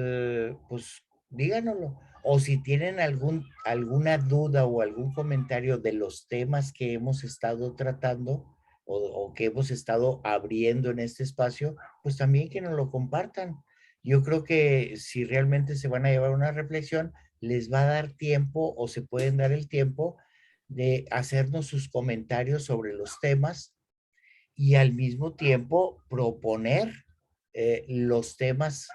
díganoslo. O si tienen alguna duda o algún comentario de los temas que hemos estado tratando o que hemos estado abriendo en este espacio, pues también que nos lo compartan. Yo creo que si realmente se van a llevar una reflexión, les va a dar tiempo o se pueden dar el tiempo de hacernos sus comentarios sobre los temas y al mismo tiempo proponer los temas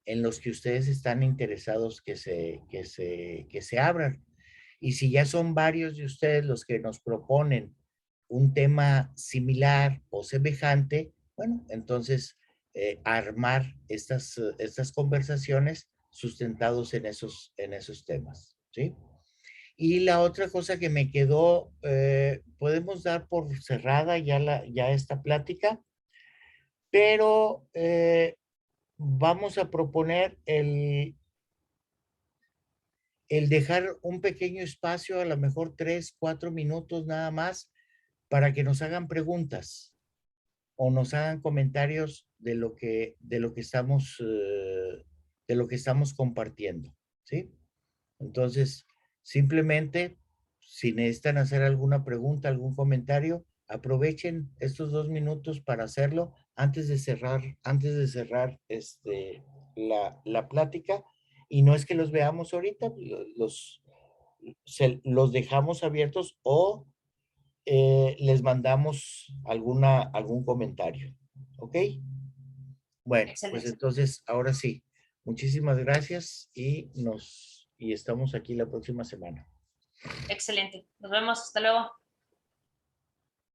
en los que ustedes están interesados que se abran. Y si ya son varios de ustedes los que nos proponen un tema similar o semejante, bueno, entonces armar estas conversaciones sustentados en esos temas, ¿sí? Y la otra cosa que me quedó, podemos dar por cerrada ya esta plática, pero vamos a proponer el dejar un pequeño espacio, a lo mejor 3, 4 minutos nada más, para que nos hagan preguntas o nos hagan comentarios de lo que estamos compartiendo, ¿sí? Entonces, simplemente, si necesitan hacer alguna pregunta, algún comentario, aprovechen estos 2 minutos para hacerlo antes de cerrar la plática. Y no es que los veamos ahorita, los dejamos abiertos o les mandamos algún comentario. ¿Ok? Bueno, pues Excelente. entonces, ahora sí. Muchísimas gracias y estamos aquí la próxima semana. Excelente. Nos vemos. Hasta luego.